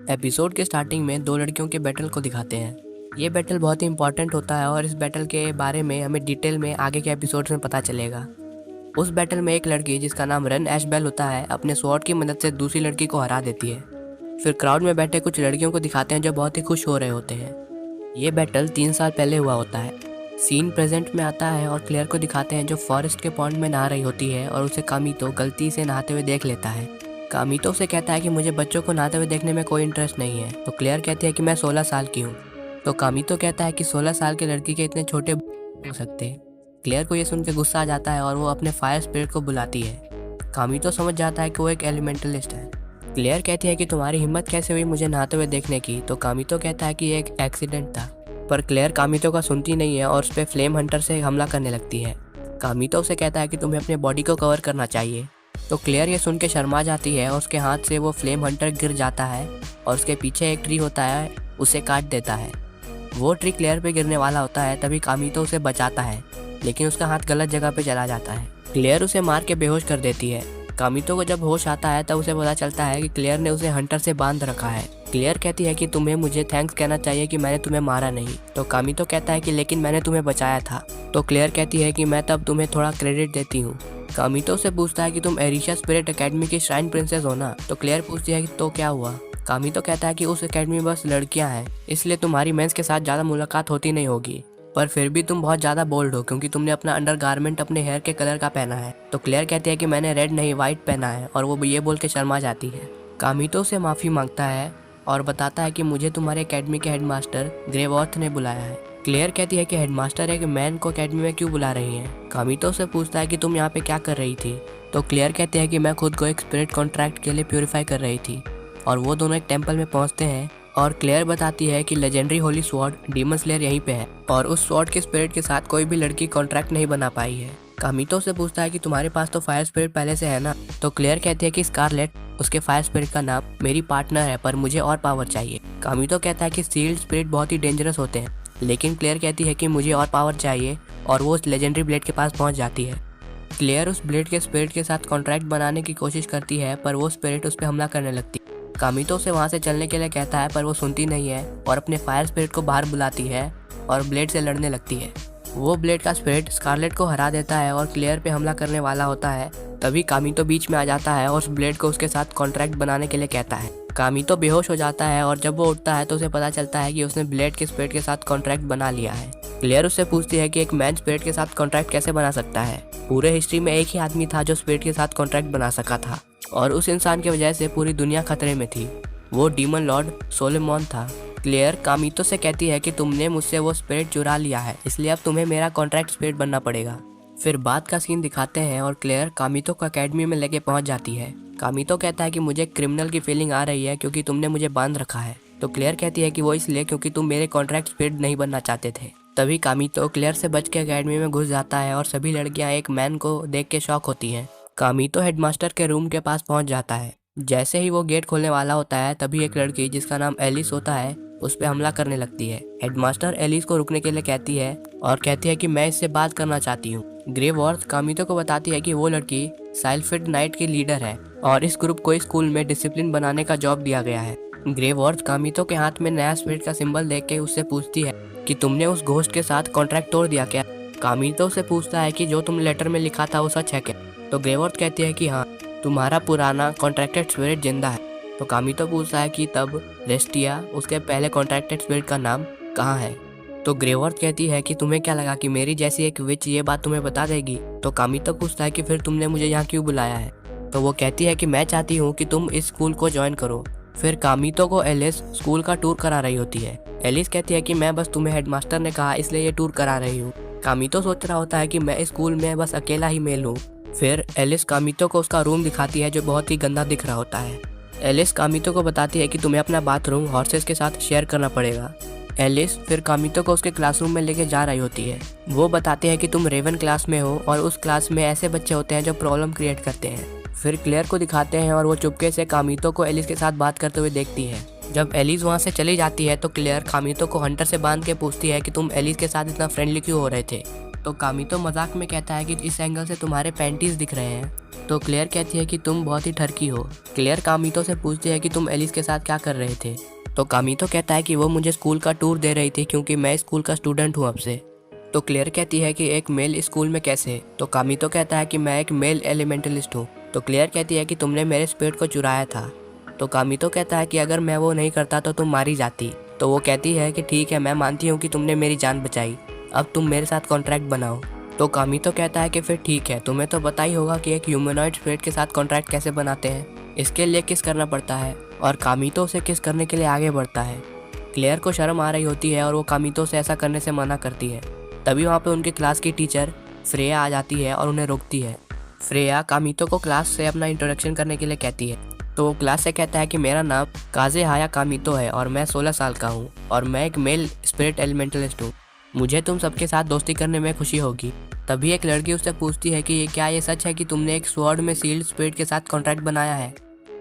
Episode के starting में दो लड़कियों के बैटल को दिखाते हैं। ये बैटल बहुत ही इंपॉर्टेंट होता है और इस बैटल के बारे में हमें डिटेल में आगे के एपिसोड्स में पता चलेगा। उस बैटल में एक लड़की जिसका नाम रन एशबेल होता है अपने स्वॉर्ड की मदद से दूसरी लड़की को हरा देती है। फिर क्राउड में बैठे कुछ लड़कियों को दिखाते हैं जो बहुत ही खुश हो रहे होते हैं। ये बैटल 3 साल पहले हुआ होता है। सीन प्रेजेंट में आता है और क्लेयर को दिखाते हैं जो फॉरेस्ट के पॉन्ड में नहा रही होती है और उसे कामितो गलती से नहाते हुए देख लेता है। कामितो उसे कहता है कि मुझे बच्चों को नहाते हुए देखने में कोई इंटरेस्ट नहीं है। तो क्लेयर कहती है कि मैं 16 साल की हूँ। तो कामितो कहता है कि 16 साल की लड़की के इतने छोटे हो सकते। क्लेयर को ये सुन के गुस्सा आ जाता है और वो अपने फायर स्पिरिट को बुलाती है। कामितो समझ जाता है कि वो एक एलिमेंटलिस्ट है। क्लेयर कहती है कि तुम्हारी हिम्मत कैसे हुई मुझे नहाते हुए देखने की। तो कामितो कहता है कि ये एक एक्सीडेंट था। पर क्लेयर कामितो का सुनती नहीं है और उस पर फ्लेम हंटर से हमला करने लगती है। कामितो उसे कहता है कि तुम्हें अपने बॉडी को कवर करना चाहिए। तो क्लेयर ये सुन के शर्मा जाती है और उसके हाथ से वो फ्लेम हंटर गिर जाता है और उसके पीछे एक ट्री होता है उसे काट देता है। वो ट्री क्लेयर पे गिरने वाला होता है तभी कामितो उसे बचाता है, लेकिन उसका हाथ गलत जगह पे चला जाता है। क्लेयर उसे मार के बेहोश कर देती है। कामितो को जब होश आता है तब उसे पता चलता है कि क्लेयर ने उसे हंटर से बांध रखा है। क्लेयर कहती है कि तुम्हें मुझे थैंक्स कहना चाहिए कि मैंने तुम्हें मारा नहीं। तो कामितो कहता है कि लेकिन मैंने तुम्हें बचाया था। तो क्लेयर कहती है कि मैं तब तुम्हें थोड़ा क्रेडिट देती हूँ। कामितो से पूछता है कि तुम एरिशा स्पिरिट एकेडमी की श्राइन प्रिंसेस हो ना। तो क्लेयर पूछती है कि तो क्या हुआ। कामितो कहता है कि उस एकेडमी में बस लड़कियां हैं, इसलिए तुम्हारी मेंस के साथ ज़्यादा मुलाकात होती नहीं होगी। पर फिर भी तुम बहुत ज़्यादा बोल्ड हो क्योंकि तुमने अपना अंडरगारमेंट अपने हेयर के कलर का पहना है। तो क्लेयर कहती है कि मैंने रेड नहीं व्हाइट पहना है और वो ये बोल के शर्मा जाती है। कामितो से माफ़ी मांगता है और बताता है कि मुझे तुम्हारे एकेडमी के हेडमास्टर ग्रेवॉर्थ ने बुलाया है। क्लेयर कहती है कि हेडमास्टर एक मैन को एकेडमी में क्यों बुला रही हैं। कामितो से पूछता है कि तुम यहाँ पे क्या कर रही थी। तो क्लेयर कहती है कि मैं खुद को एक स्पिरिट कॉन्ट्रैक्ट के लिए प्यूरिफाई कर रही थी। और वो दोनों एक टेम्पल में पहुँचते हैं और क्लेयर बताती है कि legendary Holi sword demon slayer यहीं पे है और उस स्वॉर्ड के स्पिरिट के साथ कोई भी लड़की कॉन्ट्रैक्ट नहीं बना पाई है। कामितो से पूछता है कि तुम्हारे पास तो फायर स्पिरिट पहले से है ना। तो क्लेयर कहती है कि स्कारलेट उसके फायर स्पिरिट का नाम मेरी पार्टनर है पर मुझे और पावर चाहिए। कामितो कहता है कि सील्ड स्पिरिट बहुत ही डेंजरस होते हैं, लेकिन क्लेयर कहती है कि मुझे और पावर चाहिए और वो उस लेजेंडरी ब्लेड के पास पहुंच जाती है। क्लेयर उस ब्लेड के स्पिरिट के साथ कॉन्ट्रैक्ट बनाने की कोशिश करती है पर वो स्पिरिट उस पर हमला करने लगती है। कामितो से वहाँ से चलने के लिए कहता है पर वो सुनती नहीं है और अपने फायर स्पिरिट को बाहर बुलाती है और ब्लेड से लड़ने लगती है। वो ब्लेड का स्पिरिट स्कारलेट को हरा देता है और क्लेयर पे हमला करने वाला होता है। तभी कामितो बीच में आ जाता है और उस ब्लेड को उसके साथ कॉन्ट्रैक्ट बनाने के लिए कहता है। कामितो बेहोश हो जाता है और जब वो उठता है तो उसे पता चलता है कि उसने ब्लेड के स्पिरिट के साथ कॉन्ट्रैक्ट बना लिया है। क्लेयर उससे पूछती है कि एक मैन स्पिरिट के साथ कॉन्ट्रैक्ट कैसे बना सकता है। पूरे हिस्ट्री में एक ही आदमी था जो स्पिरिट के साथ कॉन्ट्रैक्ट बना सका था और उस इंसान की वजह से पूरी दुनिया खतरे में थी। वो डीमन लॉर्ड सोलोमन था। क्लेयर कामितो से कहती है कि तुमने मुझसे वो स्पिरिट चुरा लिया है, इसलिए अब तुम्हें मेरा कॉन्ट्रैक्ट स्पिरिट बनना पड़ेगा। फिर बाद का सीन दिखाते हैं और क्लेयर कामितो को एकेडमी में लेके पहुंच जाती है। कामितो कहता है कि मुझे क्रिमिनल की फीलिंग आ रही है क्योंकि तुमने मुझे बांध रखा है। तो क्लेयर कहती है कि वो इसलिए क्योंकि तुम मेरे कॉन्ट्रैक्ट स्पिरिट नहीं बनना चाहते थे। तभी कामितो क्लेयर से बच के एकेडमी में घुस जाता है और सभी लड़कियां एक मैन को देख के शॉक होती हैं। कामितो हेडमास्टर के रूम के पास पहुंच जाता है। जैसे ही वो गेट खोलने वाला होता है तभी एक लड़की जिसका नाम एलिस होता है उस पर हमला करने लगती है। हेडमास्टर एलिस को रुकने के लिए कहती है और कहती है कि मैं इससे बात करना चाहती हूँ। ग्रेवॉर्थ कामितो को बताती है कि वो लड़की साइलफिड नाइट की लीडर है और इस ग्रुप को स्कूल में डिसिप्लिन बनाने का जॉब दिया गया है। ग्रेवॉर्थ कामितो के हाथ में नया स्पिरिट का सिंबल देख के उससे पूछती है कि तुमने उस घोस्ट के साथ कॉन्ट्रैक्ट तोड़ दिया क्या। कामितो से पूछता है कि जो तुम लेटर में लिखा था वो सच है क्या। तो ग्रेवॉर्थ कहती है कि हाँ, तुम्हारा पुराना कॉन्ट्रैक्टेड स्पिरिट जिंदा है। तो कामितो पूछता है कि तब रेस्टिया उसके पहले कॉन्ट्रैक्टेड स्पिरिट का नाम कहाँ है। तो ग्रेवॉर्थ कहती है कि तुम्हें क्या लगा कि मेरी जैसी एक विच ये बात तुम्हें बता देगी। तो कामितो पूछता है कि फिर तुमने मुझे यहाँ क्यों बुलाया है। तो वो कहती है कि मैं चाहती हूँ कि तुम इस स्कूल को ज्वाइन करो। फिर कामितो को एलिस स्कूल का टूर करा रही होती है। एलिस कहती है कि मैं बस तुम्हें हेडमास्टर ने कहा इसलिए ये टूर करा रही हूँ। कामितो सोच रहा होता है कि मैं इस स्कूल में बस अकेला ही मेल हूँ। फिर एलिस कामितो को उसका रूम दिखाती है जो बहुत ही गंदा दिख रहा होता है। एलिस कामितो को बताती है कि तुम्हें अपना बाथरूम हॉर्सेस के साथ शेयर करना पड़ेगा। एलिस फिर कामितो को उसके क्लासरूम में लेके जा रही होती है। वो बताती है कि तुम रेवन क्लास में हो और उस क्लास में ऐसे बच्चे होते हैं जो प्रॉब्लम क्रिएट करते हैं। फिर क्लेयर को दिखाते हैं और वो चुपके से कामितो को एलिस के साथ बात करते हुए देखती है। जब एलिस वहाँ से चली जाती है तो क्लेयर कामितो को हंटर से बांध के पूछती है कि तुम एलिस के साथ इतना फ्रेंडली क्यों हो रहे थे। तो कामितो मजाक में कहता है कि इस एंगल से तुम्हारे पैंटीज दिख रहे हैं। तो क्लेयर कहती है कि तुम बहुत ही ठरकी हो। क्लेयर कामितो से पूछती है कि तुम एलिस के साथ क्या कर रहे थे। तो कामितो कहता है कि वो मुझे स्कूल का टूर दे रही थी क्योंकि मैं स्कूल का स्टूडेंट हूँ अब से। तो क्लेयर कहती है कि एक मेल स्कूल में कैसे। तो कामितो कहता है कि मैं एक मेल एलिमेंटलिस्ट हूँ। तो क्लेयर कहती है कि तुमने मेरे स्पिरिट को चुराया था। तो कामितो कहता है कि अगर मैं वो नहीं करता तो तुम मारी जाती। तो वो कहती है कि ठीक है, मैं मानती हूँ कि तुमने मेरी जान बचाई, अब तुम मेरे साथ कॉन्ट्रैक्ट बनाओ। तो कामितो कहता है कि फिर ठीक है, तुम्हें तो पता ही होगा कि एक ह्यूमनॉइड स्पिरिट के साथ कॉन्ट्रैक्ट कैसे बनाते हैं, इसके लिए किस करना पड़ता है। और कामितो उसे किस करने के लिए आगे बढ़ता है। क्लेयर को शर्म आ रही होती है और वो कामितो से ऐसा करने से मना करती है। तभी वहाँ पे उनकी क्लास की टीचर फ्रेया आ जाती है और उन्हें रोकती है। फ्रेया कामितो को क्लास से अपना इंट्रोडक्शन करने के लिए कहती है। तो वो क्लास से कहता है कि मेरा नाम काज़ेहाया कामितो है और मैं 16 साल का हूँ और मैं एक मेल स्पिरिट एलिमेंटलिस्ट हूँ। मुझे तुम सबके साथ दोस्ती करने में खुशी होगी। तभी एक लड़की उससे पूछती है कि क्या ये सच है कि तुमने एक स्वॉर्ड में सील्ड स्पिरिट के साथ कॉन्ट्रैक्ट बनाया है।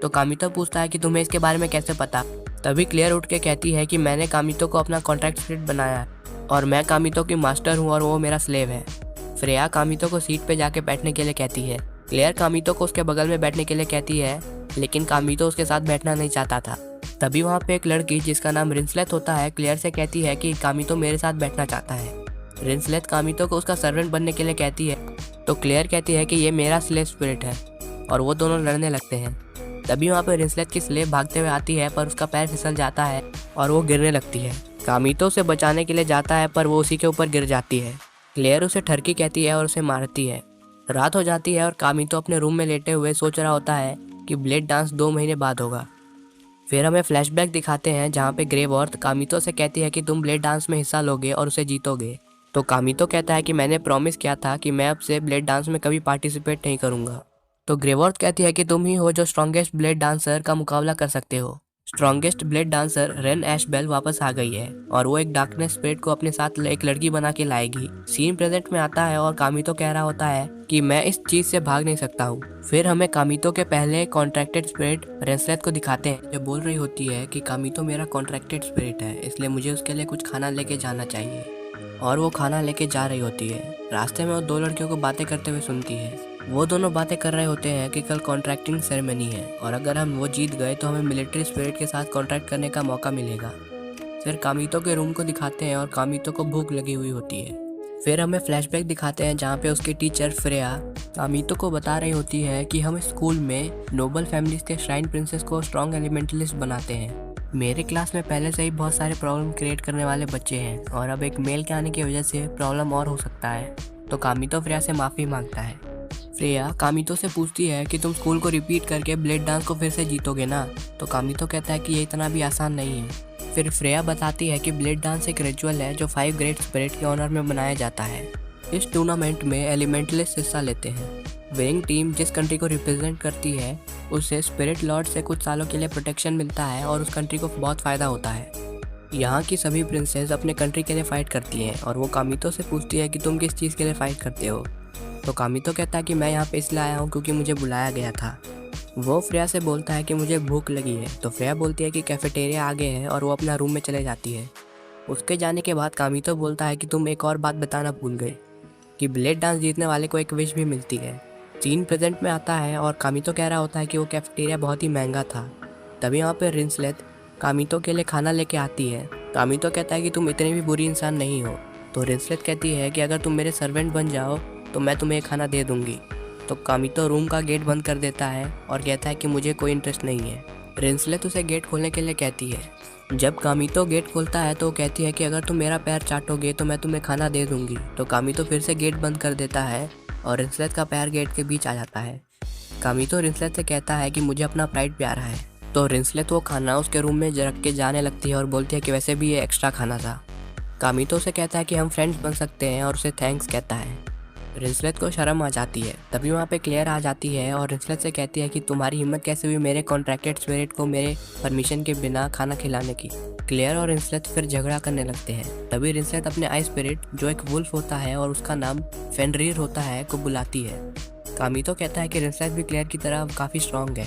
तो कामितो पूछता है कि तुम्हें इसके बारे में कैसे पता। तभी क्लेयर उठ के कहती है कि मैंने कामितो को अपना कॉन्ट्रैक्ट स्पिरिट बनाया है और मैं कामितो की मास्टर हूँ और वो मेरा स्लेव है। फ्रेया कामितो को सीट पे जाके बैठने के लिए कहती है। क्लेयर कामितो को उसके बगल में बैठने के लिए कहती है, लेकिन कामितो उसके साथ बैठना नहीं चाहता था। तभी वहाँ पे एक लड़की जिसका नाम रिंसलेट होता है क्लेयर से कहती है कि कामितो मेरे साथ बैठना चाहता है। रिंसलेट कामितो को उसका सर्वेंट बनने के लिए कहती है। तो क्लेयर कहती है कि ये मेरा स्लेव स्पिरिट है और वो दोनों लड़ने लगते हैं। तभी वहाँ पे रिंसलेट की स्लेव भागते हुए आती है पर उसका पैर फिसल जाता है और वो गिरने लगती है। कामितो उसे बचाने के लिए जाता है पर वो उसी के ऊपर गिर जाती है। क्लेयर उसे ठरकी कहती है और उसे मारती है। रात हो जाती है और कामितो अपने रूम में लेटे हुए सोच रहा होता है कि ब्लेड डांस 2 महीने बाद होगा। फिर हमें फ्लैशबैक दिखाते हैं जहाँ पे ग्रेवॉर्थ कामितो से कहती है कि तुम ब्लेड डांस में हिस्सा लोगे और उसे जीतोगे। तो कामितो कहता है कि मैंने प्रॉमिस किया था कि मैं अब से ब्लेड डांस में कभी पार्टिसिपेट नहीं करूँगा। तो ग्रेवॉर्थ कहती है कि तुम ही हो जो स्ट्रॉन्गेस्ट ब्लेड डांसर का मुकाबला कर सकते हो। स्ट्रॉन्गेस्ट ब्लेड डांसर रेन एशबेल वापस आ गई है और वो एक डार्कनेस स्पिरिट को अपने साथ एक लड़की बना के लाएगी। सीन प्रेजेंट में आता है और कामितो कह रहा होता है कि मैं इस चीज से भाग नहीं सकता हूँ। फिर हमें कामितो के पहले कॉन्ट्रैक्टेड स्पिरिट रिंसलेट को दिखाते हैं जो बोल रही होती है कि कामितो मेरा कॉन्ट्रैक्टेड स्पिरिट है, इसलिए मुझे उसके लिए कुछ खाना लेके जाना चाहिए। और वो खाना लेके जा रही होती है। रास्ते में वो 2 लड़कियों को बातें करते हुए सुनती है। वो दोनों बातें कर रहे होते हैं कि कल कॉन्ट्रैक्टिंग सेरेमनी है और अगर हम वो जीत गए तो हमें मिलिट्री स्पिरिट के साथ कॉन्ट्रैक्ट करने का मौका मिलेगा। फिर कामितो के रूम को दिखाते हैं और कामितो को भूख लगी हुई होती है। फिर हमें फ्लैशबैक दिखाते हैं जहाँ पे उसकी टीचर फ्रेया कामितो को बता रही होती है कि हम स्कूल में नोबल फैमिलीज के श्राइन प्रिंसेस को स्ट्रॉन्ग एलिमेंटलिस्ट बनाते हैं। मेरे क्लास में पहले से ही बहुत सारे प्रॉब्लम क्रिएट करने वाले बच्चे हैं और अब एक मेल के आने की वजह से प्रॉब्लम और हो सकता है। तो कामितो फ्रेया से माफ़ी मांगता है। फ्रेया कामितो से पूछती है कि तुम स्कूल को रिपीट करके ब्लेड डांस को फिर से जीतोगे ना। तो कामितो कहता है कि ये इतना भी आसान नहीं है। फिर फ्रेया बताती है कि ब्लेड डांस एक रिचुअल है जो 5 ग्रेट स्पिरिट के ऑनर में बनाया जाता है। इस टूर्नामेंट में एलिमेंटलिस्ट हिस्सा लेते हैं। विनिंग टीम जिस कंट्री को रिप्रेजेंट करती है उसे स्पिरिट लॉर्ड से कुछ सालों के लिए प्रोटेक्शन मिलता है और उस कंट्री को बहुत फ़ायदा होता है। यहाँ की सभी प्रिंसेस अपने कंट्री के लिए फ़ाइट करती हैं और वो कामितो से पूछती है कि तुम किस चीज़ के लिए फ़ाइट करते हो। तो कामितो कहता है कि मैं यहाँ पे इसलिए आया हूँ क्योंकि मुझे बुलाया गया था। वो फ्रेया से बोलता है कि मुझे भूख लगी है। तो फ्रेया बोलती है कि कैफेटेरिया आगे है और वो अपना रूम में चले जाती है। उसके जाने के बाद कामितो बोलता है कि तुम एक और बात बताना भूल गए कि ब्लेड डांस जीतने वाले को एक विश भी मिलती है। सीन प्रेजेंट में आता है और कामितो कह रहा होता है कि वो कैफेटेरिया बहुत ही महंगा था। तभी वहाँ पर रिंसलेट कामितो के लिए खाना लेके आती है। कामितो कहता है कि तुम इतनी भी बुरी इंसान नहीं हो। तो रिंसलेट कहती है कि अगर तुम मेरे सर्वेंट बन जाओ तो मैं तुम्हें खाना दे दूंगी। तो कामितो रूम का गेट बंद कर देता है और कहता है कि मुझे कोई इंटरेस्ट नहीं है। रिंसलेट उसे गेट खोलने के लिए कहती है। जब कामितो गेट खोलता है तो वो कहती है कि अगर तुम मेरा पैर चाटोगे तो मैं तुम्हें खाना दे दूंगी। तो कामितो फिर से गेट बंद कर देता है और रिंसलेट का पैर गेट के बीच आ जाता है। कामितो रिंसलेट से कहता है कि मुझे अपना प्राइड प्यारा है। तो रिंसलेट वो खाना उसके रूम में रख के जाने लगती है और बोलती है कि वैसे भी ये एक्स्ट्रा खाना था। कामितो से कहता है कि हम फ्रेंड्स बन सकते हैं और उसे थैंक्स कहता है। रिंसलेट को शर्म आ जाती है। तभी वहाँ पे क्लेयर आ जाती है और रिंसलेट से कहती है कि तुम्हारी हिम्मत कैसे हुई मेरे कॉन्ट्रैक्टेड स्पिरिट को मेरे परमिशन के बिना खाना खिलाने की। क्लेयर और रिंसलेट फिर झगड़ा करने लगते हैं। तभी रिंसलेट अपने आई स्पिरिट जो एक वुल्फ होता है और उसका नाम फेनरीर होता है को बुलाती है। कामितो कहता है कि रिंसलेट भी क्लेयर की तरह काफ़ी स्ट्रॉन्ग है।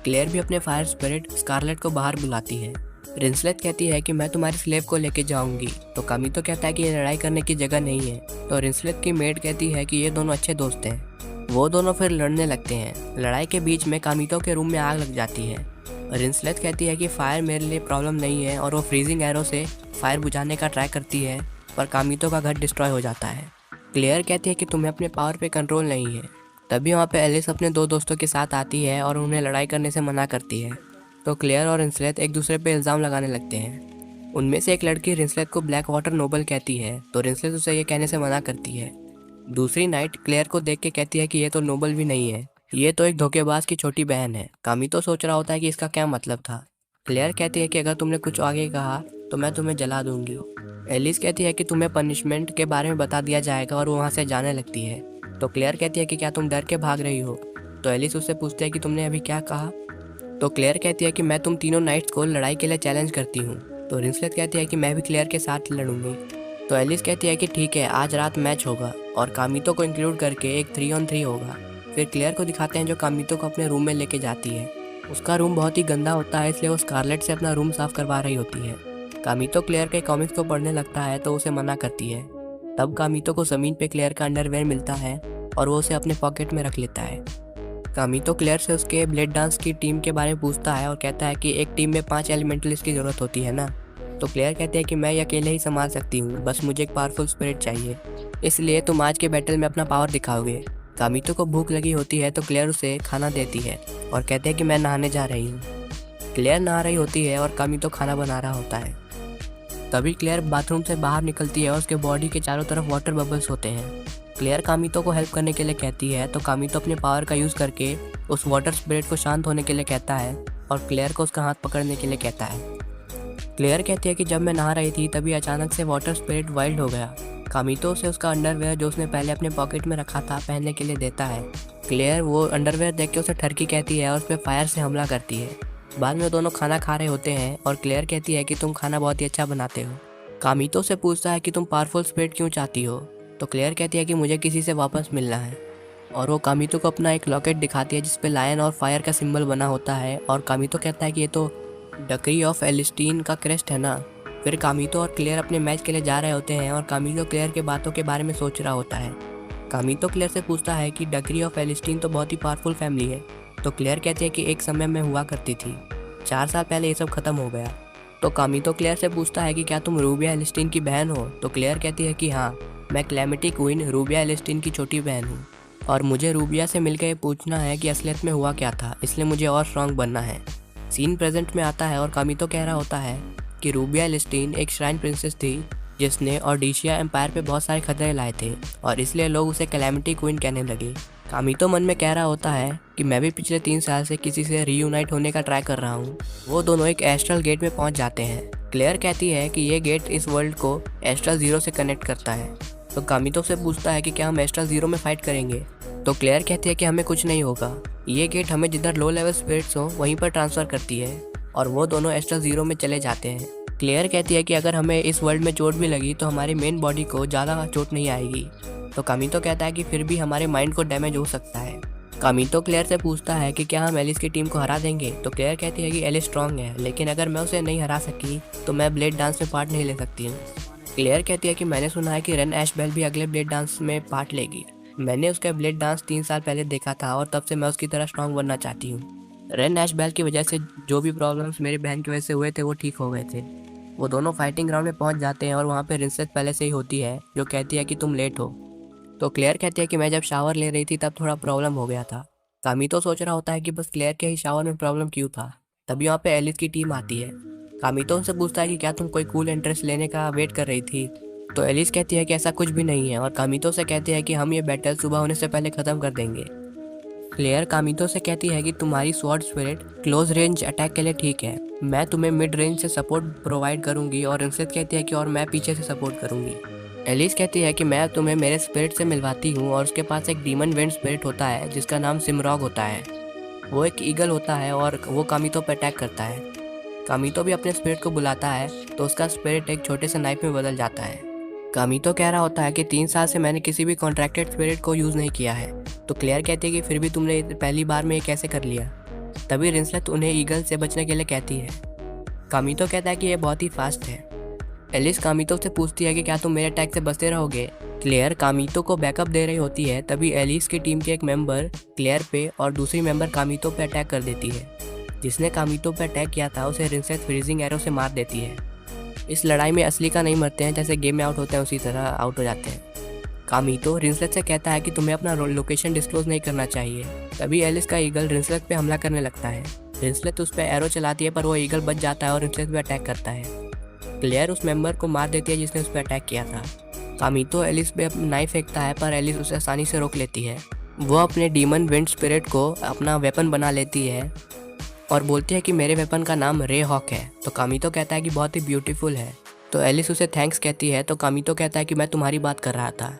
क्लेयर भी अपने फायर स्पिरिट स्कारलेट को बाहर बुलाती है। रिंसलेट कहती है कि मैं तुम्हारे स्लेव को लेके जाऊंगी। तो कामितो कहता है कि ये लड़ाई करने की जगह नहीं है। तो रिंसलेट की मेड कहती है कि ये दोनों अच्छे दोस्त हैं। वो दोनों फिर लड़ने लगते हैं। लड़ाई के बीच में कामितो के रूम में आग लग जाती है। रिंसलेट कहती है कि फायर मेरे लिए प्रॉब्लम नहीं है और वो फ्रीजिंग एरो से फायर बुझाने का ट्राई करती है, पर कामितो का घर डिस्ट्रॉय हो जाता है। क्लेयर कहती है कि तुम्हें अपने पावर पे कंट्रोल नहीं है। तभी वहाँ पे एलिस अपने दो दोस्तों के साथ आती है और उन्हें लड़ाई करने से मना करती है। तो क्लेयर और रिंसलेट एक दूसरे पे इल्ज़ाम लगाने लगते हैं। उनमें से एक लड़की रिंसलेट को ब्लैक वाटर नोबल कहती है, तो रिंसलेट उसे ये कहने से मना करती है। दूसरी नाइट क्लेयर को देख के कहती है कि ये तो नोबल भी नहीं है, ये तो एक धोखेबाज की छोटी बहन है। कामितो सोच रहा होता है कि इसका क्या मतलब था। क्लेयर कहती है कि अगर तुमने कुछ आगे कहा तो मैं तुम्हें जला दूंगी। एलिस कहती है कि तुम्हें पनिशमेंट के बारे में बता दिया जाएगा और वो वहाँ से जाने लगती है। तो क्लेयर कहती है कि क्या तुम डर के भाग रही हो। तो एलिस उससे पूछती है कि तुमने अभी क्या कहा। तो क्लेयर कहती है कि मैं तुम तीनों नाइट्स को लड़ाई के लिए चैलेंज करती हूँ। तो रिंसलेट कहती है कि मैं भी क्लेयर के साथ लड़ूंगी। तो एलिस कहती है कि ठीक है, आज रात मैच होगा और कामितो को इंक्लूड करके एक 3-on-3 होगा। फिर क्लेयर को दिखाते हैं जो कामितो को अपने रूम में लेके जाती है। उसका रूम बहुत ही गंदा होता है, इसलिए वो स्कारलेट से अपना रूम साफ करवा रही होती है। कामितो क्लेयर के कॉमिक्स को पढ़ने लगता है तो उसे मना करती है। तब कामितो को ज़मीन पे क्लेयर का अंडरवेयर मिलता है और वो उसे अपने पॉकेट में रख लेता है। कामितो क्लेयर से उसके ब्लेड डांस की टीम के बारे में पूछता है और कहता है कि एक टीम में 5 एलिमेंटलिस्ट की ज़रूरत होती है ना। तो क्लेयर कहते हैं कि मैं ये अकेले ही संभाल सकती हूँ, बस मुझे एक पावरफुल स्पिरिट चाहिए, इसलिए तुम आज के बैटल में अपना पावर दिखाओगे। कामितो को भूख लगी होती है तो क्लेयर उसे खाना देती है और कहते हैं कि मैं नहाने जा रही हूँ। क्लेयर नहा रही होती है और कामितो खाना बना रहा होता है। तभी क्लेयर बाथरूम से बाहर निकलती है और उसके बॉडी के चारों तरफ वाटर बबल्स होते हैं। क्लेयर कामितो को हेल्प करने के लिए कहती है तो कामितो अपने पावर का यूज़ करके उस वाटर स्पिरिट को शांत होने के लिए कहता है और क्लेयर को उसका हाथ पकड़ने के लिए कहता है। क्लेयर कहती है कि जब मैं नहा रही थी तभी अचानक से वाटर स्पिरिट वाइल्ड हो गया। कामितो से उसका अंडरवेयर जो उसने पहले अपने पॉकेट में रखा था पहनने के लिए देता है। क्लेयर वो अंडरवेयर देख के उसे ठरकी कहती है और उस पर फायर से हमला करती है। बाद में दोनों खाना खा रहे होते हैं और क्लेयर कहती है कि तुम खाना बहुत ही अच्छा बनाते हो। कामितो से पूछता है कि तुम पावरफुल स्पिरिट क्यों चाहती हो। तो क्लेयर कहती है कि मुझे किसी से वापस मिलना है और वो कामितो को अपना एक लॉकेट दिखाती है जिस पे लायन और फायर का सिंबल बना होता है और कामितो कहता है कि ये तो डकरी ऑफ एलिस्टीन का क्रेस्ट है ना। फिर कामितो और क्लेयर अपने मैच के लिए जा रहे होते हैं और कामितो क्लेयर के बातों के बारे में सोच रहा होता है। कामितो क्लेयर से पूछता है कि डकरी ऑफ एलिस्टीन तो बहुत ही पावरफुल फैमिली है। तो क्लेयर कहती है कि एक समय में हुआ करती थी, 4 साल पहले ये सब खत्म हो गया। तो कामितो क्लेयर से पूछता है कि क्या तुम रूबिया एलिस्टीन की बहन हो। तो क्लेयर कहती है कि हाँ, मैं क्लैमिटी क्वीन रूबिया एलिस्टीन की छोटी बहन हूँ और मुझे रूबिया से मिलकर ये पूछना है कि असलियत में हुआ क्या था, इसलिए मुझे और स्ट्रॉन्ग बनना है। सीन प्रेजेंट में आता है और कामितो कह रहा होता है कि रूबिया एलिस्टीन एक श्राइन प्रिंसेस थी जिसने ऑडिशिया एम्पायर पे बहुत सारे खतरे लाए थे और इसलिए लोग उसे क्लैमिटी क्वीन कहने लगे। कामितो मन में कह रहा होता है कि मैं भी पिछले 3 साल से किसी से रीयूनाइट होने का ट्राई कर रहा हूँ। वो दोनों एक एस्ट्रल गेट में पहुँच जाते हैं। क्लेयर कहती है कि ये गेट इस वर्ल्ड को एस्ट्रल ज़ीरो से कनेक्ट करता है। तो कामितो से पूछता है कि क्या हम एस्ट्रल ज़ीरो में फाइट करेंगे। तो क्लेयर कहती है कि हमें कुछ नहीं होगा, ये गेट हमें जिधर लो लेवल स्पिरिट्स हो वहीं पर ट्रांसफ़र करती है और वो दोनों एस्ट्रल ज़ीरो में चले जाते हैं। क्लेयर कहती है कि अगर हमें इस वर्ल्ड में चोट भी लगी तो हमारी मेन बॉडी को ज़्यादा चोट नहीं आएगी। तो कामितो कहता है कि फिर भी हमारे माइंड को डैमेज हो सकता है। कामितो क्लेयर से पूछता है कि क्या हम एलिस की टीम को हरा देंगे। तो क्लेयर कहती है कि एलिस स्ट्रांग है, लेकिन अगर मैं उसे नहीं हरा सकी तो मैं ब्लेड डांस में पार्ट नहीं ले सकती हूँ। क्लेयर कहती है कि मैंने सुना है कि रेन एशबेल भी अगले ब्लेड डांस में पार्ट लेगी। मैंने उसका ब्लेड डांस 3 साल पहले देखा था और तब से मैं उसकी तरह स्ट्रांग बनना चाहती हूँ। रेन एशबेल की वजह से जो भी प्रॉब्लम्स मेरी बहन की वजह से हुए थे वो ठीक हो गए थे। वो दोनों फाइटिंग ग्राउंड में पहुँच जाते हैं और वहाँ पे रिंसेस पहले से ही होती है जो कहती है कि तुम लेट हो। तो क्लेयर कहती है कि मैं जब शावर ले रही थी तब थोड़ा प्रॉब्लम हो गया था। कामितो सोच रहा होता है कि बस क्लेयर के ही शावर में प्रॉब्लम क्यों था। तभी वहाँ पे एलिस की टीम आती है। कामितो उनसे पूछता है कि क्या तुम कोई कूल इंटरेस्ट लेने का वेट कर रही थी। तो एलिस कहती है कि ऐसा कुछ भी नहीं है और कामितो से कहती है कि हम ये बैटल सुबह होने से पहले ख़त्म कर देंगे। क्लेयर कामितो से कहती है कि तुम्हारी sword spirit close range attack के लिए ठीक है, मैं तुम्हें मिड रेंज से सपोर्ट प्रोवाइड करूंगी और रिंसेस कहती है कि और मैं पीछे से सपोर्ट करूंगी। एलिस कहती है कि मैं तुम्हें मेरे स्पिरिट से मिलवाती हूँ और उसके पास एक डीमन विंड स्पिरिट होता है जिसका नाम सिमरॉग होता है। वो एक ईगल होता है और वो कामितो पर अटैक करता है। कामितो भी अपने स्पिरिट को बुलाता है तो उसका स्पिरिट एक छोटे से नाइफ में बदल जाता है। कामितो कह रहा होता है कि 3 साल से मैंने किसी भी कॉन्ट्रैक्टेड स्पिरिट को यूज़ नहीं किया है। तो क्लेयर कहती है कि फिर भी तुमने पहली बार में ये कैसे कर लिया। तभी रिंसलेट उन्हें ईगल से बचने के लिए कहती है। कामितो कहता है कि ये बहुत ही फास्ट है। एलिस कामितो से पूछती है कि क्या तुम मेरे अटैक से बचते रहोगे। क्लेयर कामितो को बैकअप दे रही होती है, तभी एलिस की टीम के एक मेंबर क्लेयर पे और दूसरी मेंबर कामितो पे अटैक कर देती है। जिसने कामितो पे अटैक किया था उसे रिंसेट फ्रीजिंग एरो से मार देती है। इस लड़ाई में असली का नहीं मरते हैं, जैसे गेम में आउट होते हैं उसी तरह आउट हो जाते हैं। कामितो रिंसलेट से कहता है कि तुम्हें अपना लोकेशन डिस्क्लोज नहीं करना चाहिए। तभी एलिस का ईगल रिंसलेट पे हमला करने लगता है। रिंसलेट उस पर एरो चलाती है, पर वो ईगल बच जाता है और रिंसलेट पे अटैक करता है। क्लेयर उस मेंबर को मार देती है जिसने उस पर अटैक किया था। कामितो एलिस पे अपना नाइफ फेंकता है, पर एलिस उसे आसानी से रोक लेती है। वो अपने डीमन विंड स्पिरिट को अपना वेपन बना लेती है और बोलती है कि मेरे वेपन का नाम रे हॉक है। तो कामितो कहता है कि बहुत ही ब्यूटीफुल है। तो एलिस उसे थैंक्स कहती है। तो कामितो कहता है कि मैं तुम्हारी बात कर रहा था।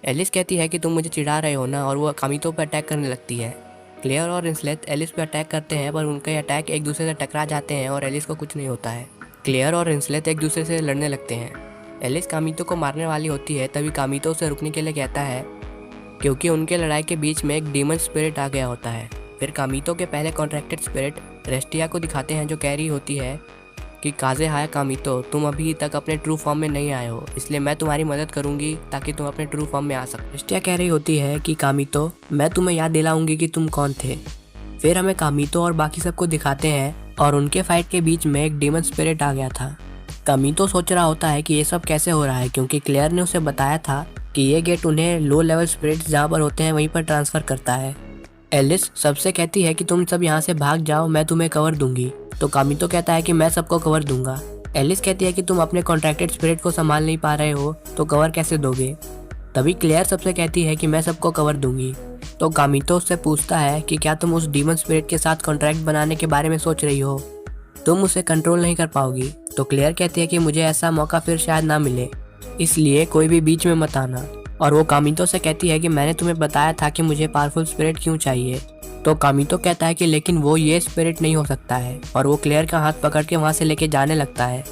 एलिस कहती है कि तुम मुझे चिढ़ा रहे हो ना, और वो कामितो पर अटैक करने लगती है। क्लेयर और रिंसलेट एलिस पे अटैक करते हैं, पर उनके अटैक एक दूसरे से टकरा जाते हैं और एलिस को कुछ नहीं होता है। क्लेयर और रिंसलेट एक दूसरे से लड़ने लगते हैं। एलिस कामितो को मारने वाली होती है, तभी कामितो उसे रुकने के लिए कहता है, क्योंकि उनके लड़ाई के बीच में एक डीमन स्पिरिट आ गया होता है। फिर कामितो के पहले कॉन्ट्रैक्टेड स्पिरिट रेस्टिया को दिखाते हैं, जो कह रही होती है कि काजे हाय कामितो, तुम अभी तक अपने ट्रू फॉर्म में नहीं आए हो, इसलिए मैं तुम्हारी मदद करूंगी ताकि तुम अपने ट्रू फॉर्म में आ सको। रेस्टिया कह रही होती है कि कामितो, मैं तुम्हें याद दिलाऊंगी कि तुम कौन थे। फिर हमें कामितो और बाकी सबको दिखाते हैं और उनके फाइट के बीच में एक डीमन स्पिरिट आ गया था। कामितो सोच रहा होता है कि ये सब कैसे हो रहा है, क्योंकि क्लेयर ने उसे बताया था कि ये गेट उन्हें लो लेवल स्पिरिट्स जहाँ पर होते हैं वहीं पर ट्रांसफर करता है। एलिस सबसे कहती है कि तुम सब यहाँ से भाग जाओ, मैं तुम्हें कवर दूंगी। तो कामितो कहता है कि मैं सबको कवर दूंगा। एलिस कहती है कि तुम अपने कॉन्ट्रैक्टेड स्पिरिट को संभाल नहीं पा रहे हो, तो कवर कैसे दोगे। तभी क्लेयर सबसे कहती है कि मैं सबको कवर दूंगी। तो कामितो उससे पूछता है कि क्या तुम उस डीमन स्पिरिट के साथ कॉन्ट्रैक्ट बनाने के बारे में सोच रही हो, तुम उसे कंट्रोल नहीं कर पाओगी। तो क्लेयर कहती है कि मुझे ऐसा मौका फिर शायद ना मिले, इसलिए कोई भी बीच में मत आना। और वो कामितो से कहती है कि मैंने तुम्हें बताया था कि मुझे पावरफुल स्पिरिट क्यों चाहिए। तो कामितो कहता है कि लेकिन वो ये स्पिरिट नहीं हो सकता है, और वो क्लेयर का हाथ पकड़ के वहाँ से लेके जाने लगता है।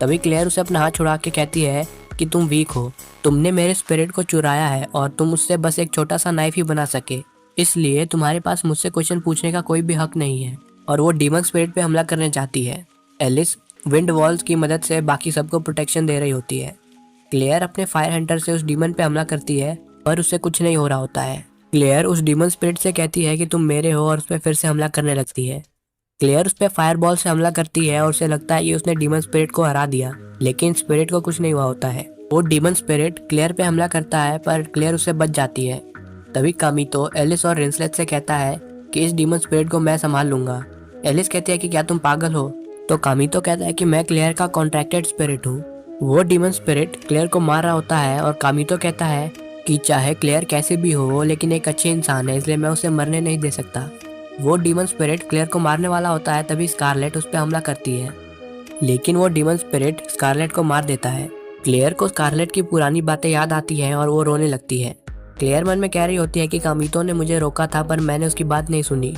तभी क्लेयर उसे अपना हाथ छुड़ा के कहती है कि तुम वीक हो, तुमने मेरे स्पिरिट को चुराया है और तुम उससे बस एक छोटा सा नाइफ ही बना सके, इसलिए तुम्हारे पास मुझसे क्वेश्चन पूछने का कोई भी हक नहीं है। और वो डीमन स्पिरिट पे हमला करने चाहती है। एलिस विंड वॉल्स की मदद से बाकी सबको प्रोटेक्शन दे रही होती है। क्लेयर अपने फायर हंटर से उस डीमन पे हमला करती है, पर उससे कुछ नहीं हो रहा होता है। क्लेयर उस डीमन स्पिरिट से कहती है कि तुम मेरे हो, और उस पर फिर से हमला करने लगती है। क्लेयर उस पर फायर बॉल से हमला करती है और उसे लगता है कि उसने डीमन स्पिरिट को हरा दिया, लेकिन स्पिरिट को कुछ नहीं हुआ होता है। वो डीमन स्पिरिट क्लेयर पे हमला करता है, पर क्लेयर उससे बच जाती है। तभी कामितो एलिस और रिंसलेट से कहता है कि इस डीमन स्पिरिट को मैं संभाल लूंगा। एलिस कहती है कि क्या तुम पागल हो। तो कामितो कहता है कि मैं क्लेयर का कॉन्ट्रैक्टेड स्पिरिट हूँ। वो डीमन स्पिरिट क्लेयर को मार रहा होता है और कामितो कहता है कि चाहे क्लेयर कैसे भी हो, लेकिन एक अच्छे इंसान है, इसलिए मैं उसे मरने नहीं दे सकता। वो डीमन स्पिरिट क्लेयर को मारने वाला होता है, तभी स्कारलेट उस पर हमला करती है, लेकिन वो डीमन स्पिरिट स्कारलेट को मार देता है। क्लेयर को स्कारलेट की पुरानी बातें याद आती हैं और वो रोने लगती है। क्लेयर मन में कह रही होती है कि कामितो ने मुझे रोका था, पर मैंने उसकी बात नहीं सुनी।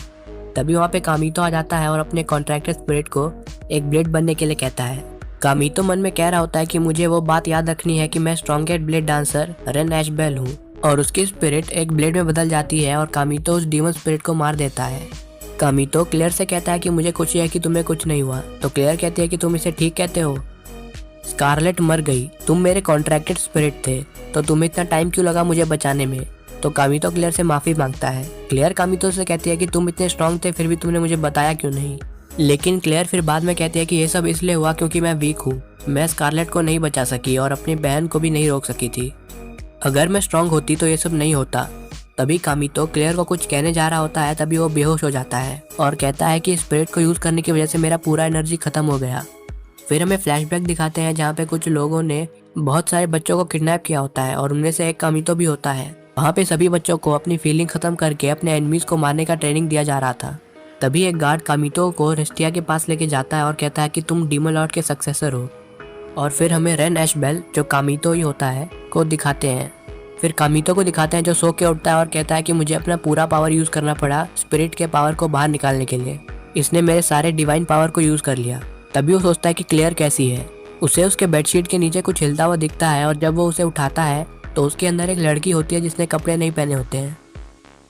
तभी वहाँ पे कामितो आ जाता है और अपने कॉन्ट्रैक्टेड स्पिरिट को एक ब्लेड बनने के लिए कहता है। कामितो मन में कह रहा होता है कि मुझे वो बात याद रखनी है कि मैं स्ट्रॉन्गेस्ट ब्लेड डांसर रेन एशबेल हूँ, और उसकी स्पिरिट एक ब्लेड में बदल जाती है और कामितो उस डीमन स्पिरिट को मार देता है। कामितो क्लेयर से कहता है कि मुझे खुशी है कि तुम्हें कुछ नहीं हुआ। तो क्लेयर कहती है कि तुम इसे ठीक कहते हो, स्कारलेट मर गई, तुम मेरे कॉन्ट्रैक्टेड स्पिरिट थे, तो तुम्हें इतना टाइम क्यों लगा मुझे बचाने में। तो कामितो क्लेयर से माफी मांगता है। क्लेयर कामितो से कहती है कि तुम इतने स्ट्रांग थे, फिर भी तुमने मुझे बताया क्यों नहीं। लेकिन क्लेयर फिर बाद में कहती है कि ये सब इसलिए हुआ क्योंकि मैं वीक हूँ, मैं स्कारलेट को नहीं बचा सकी और अपनी बहन को भी नहीं रोक सकी थी। अगर मैं स्ट्रांग होती तो ये सब नहीं होता। तभी कामितो क्लेयर को कुछ कहने जा रहा होता है, तभी वो बेहोश हो जाता है और कहता है कि स्पिरिट को यूज करने की वजह से मेरा पूरा एनर्जी खत्म हो गया। फिर हमें फ्लैशबैक दिखाते हैं जहाँ पे कुछ लोगों ने बहुत सारे बच्चों को किडनैप किया होता है और उनमें से एक कामितो भी होता है। वहाँ पे सभी बच्चों को अपनी फीलिंग खत्म करके अपने एनिमीज को मारने का ट्रेनिंग दिया जा रहा था। तभी एक गार्ड कामितो को रेस्टिया के पास लेके जाता है और कहता है कि तुम डीमन लॉर्ड के सक्सेसर हो। और फिर हमें रेन एशबेल, जो कामितो ही होता है, को दिखाते हैं। फिर कामितो को दिखाते हैं जो सो के उठता है और कहता है कि मुझे अपना पूरा पावर यूज करना पड़ा स्पिरिट के पावर को बाहर निकालने के लिए, इसने मेरे सारे डिवाइन पावर को यूज कर लिया। तभी वो सोचता है कि क्लेयर कैसी है। उसे उसके बेडशीट के नीचे कुछ हिलता हुआ दिखता है और जब वो उसे उठाता है तो उसके अंदर एक लड़की होती है जिसने कपड़े नहीं पहने होते हैं।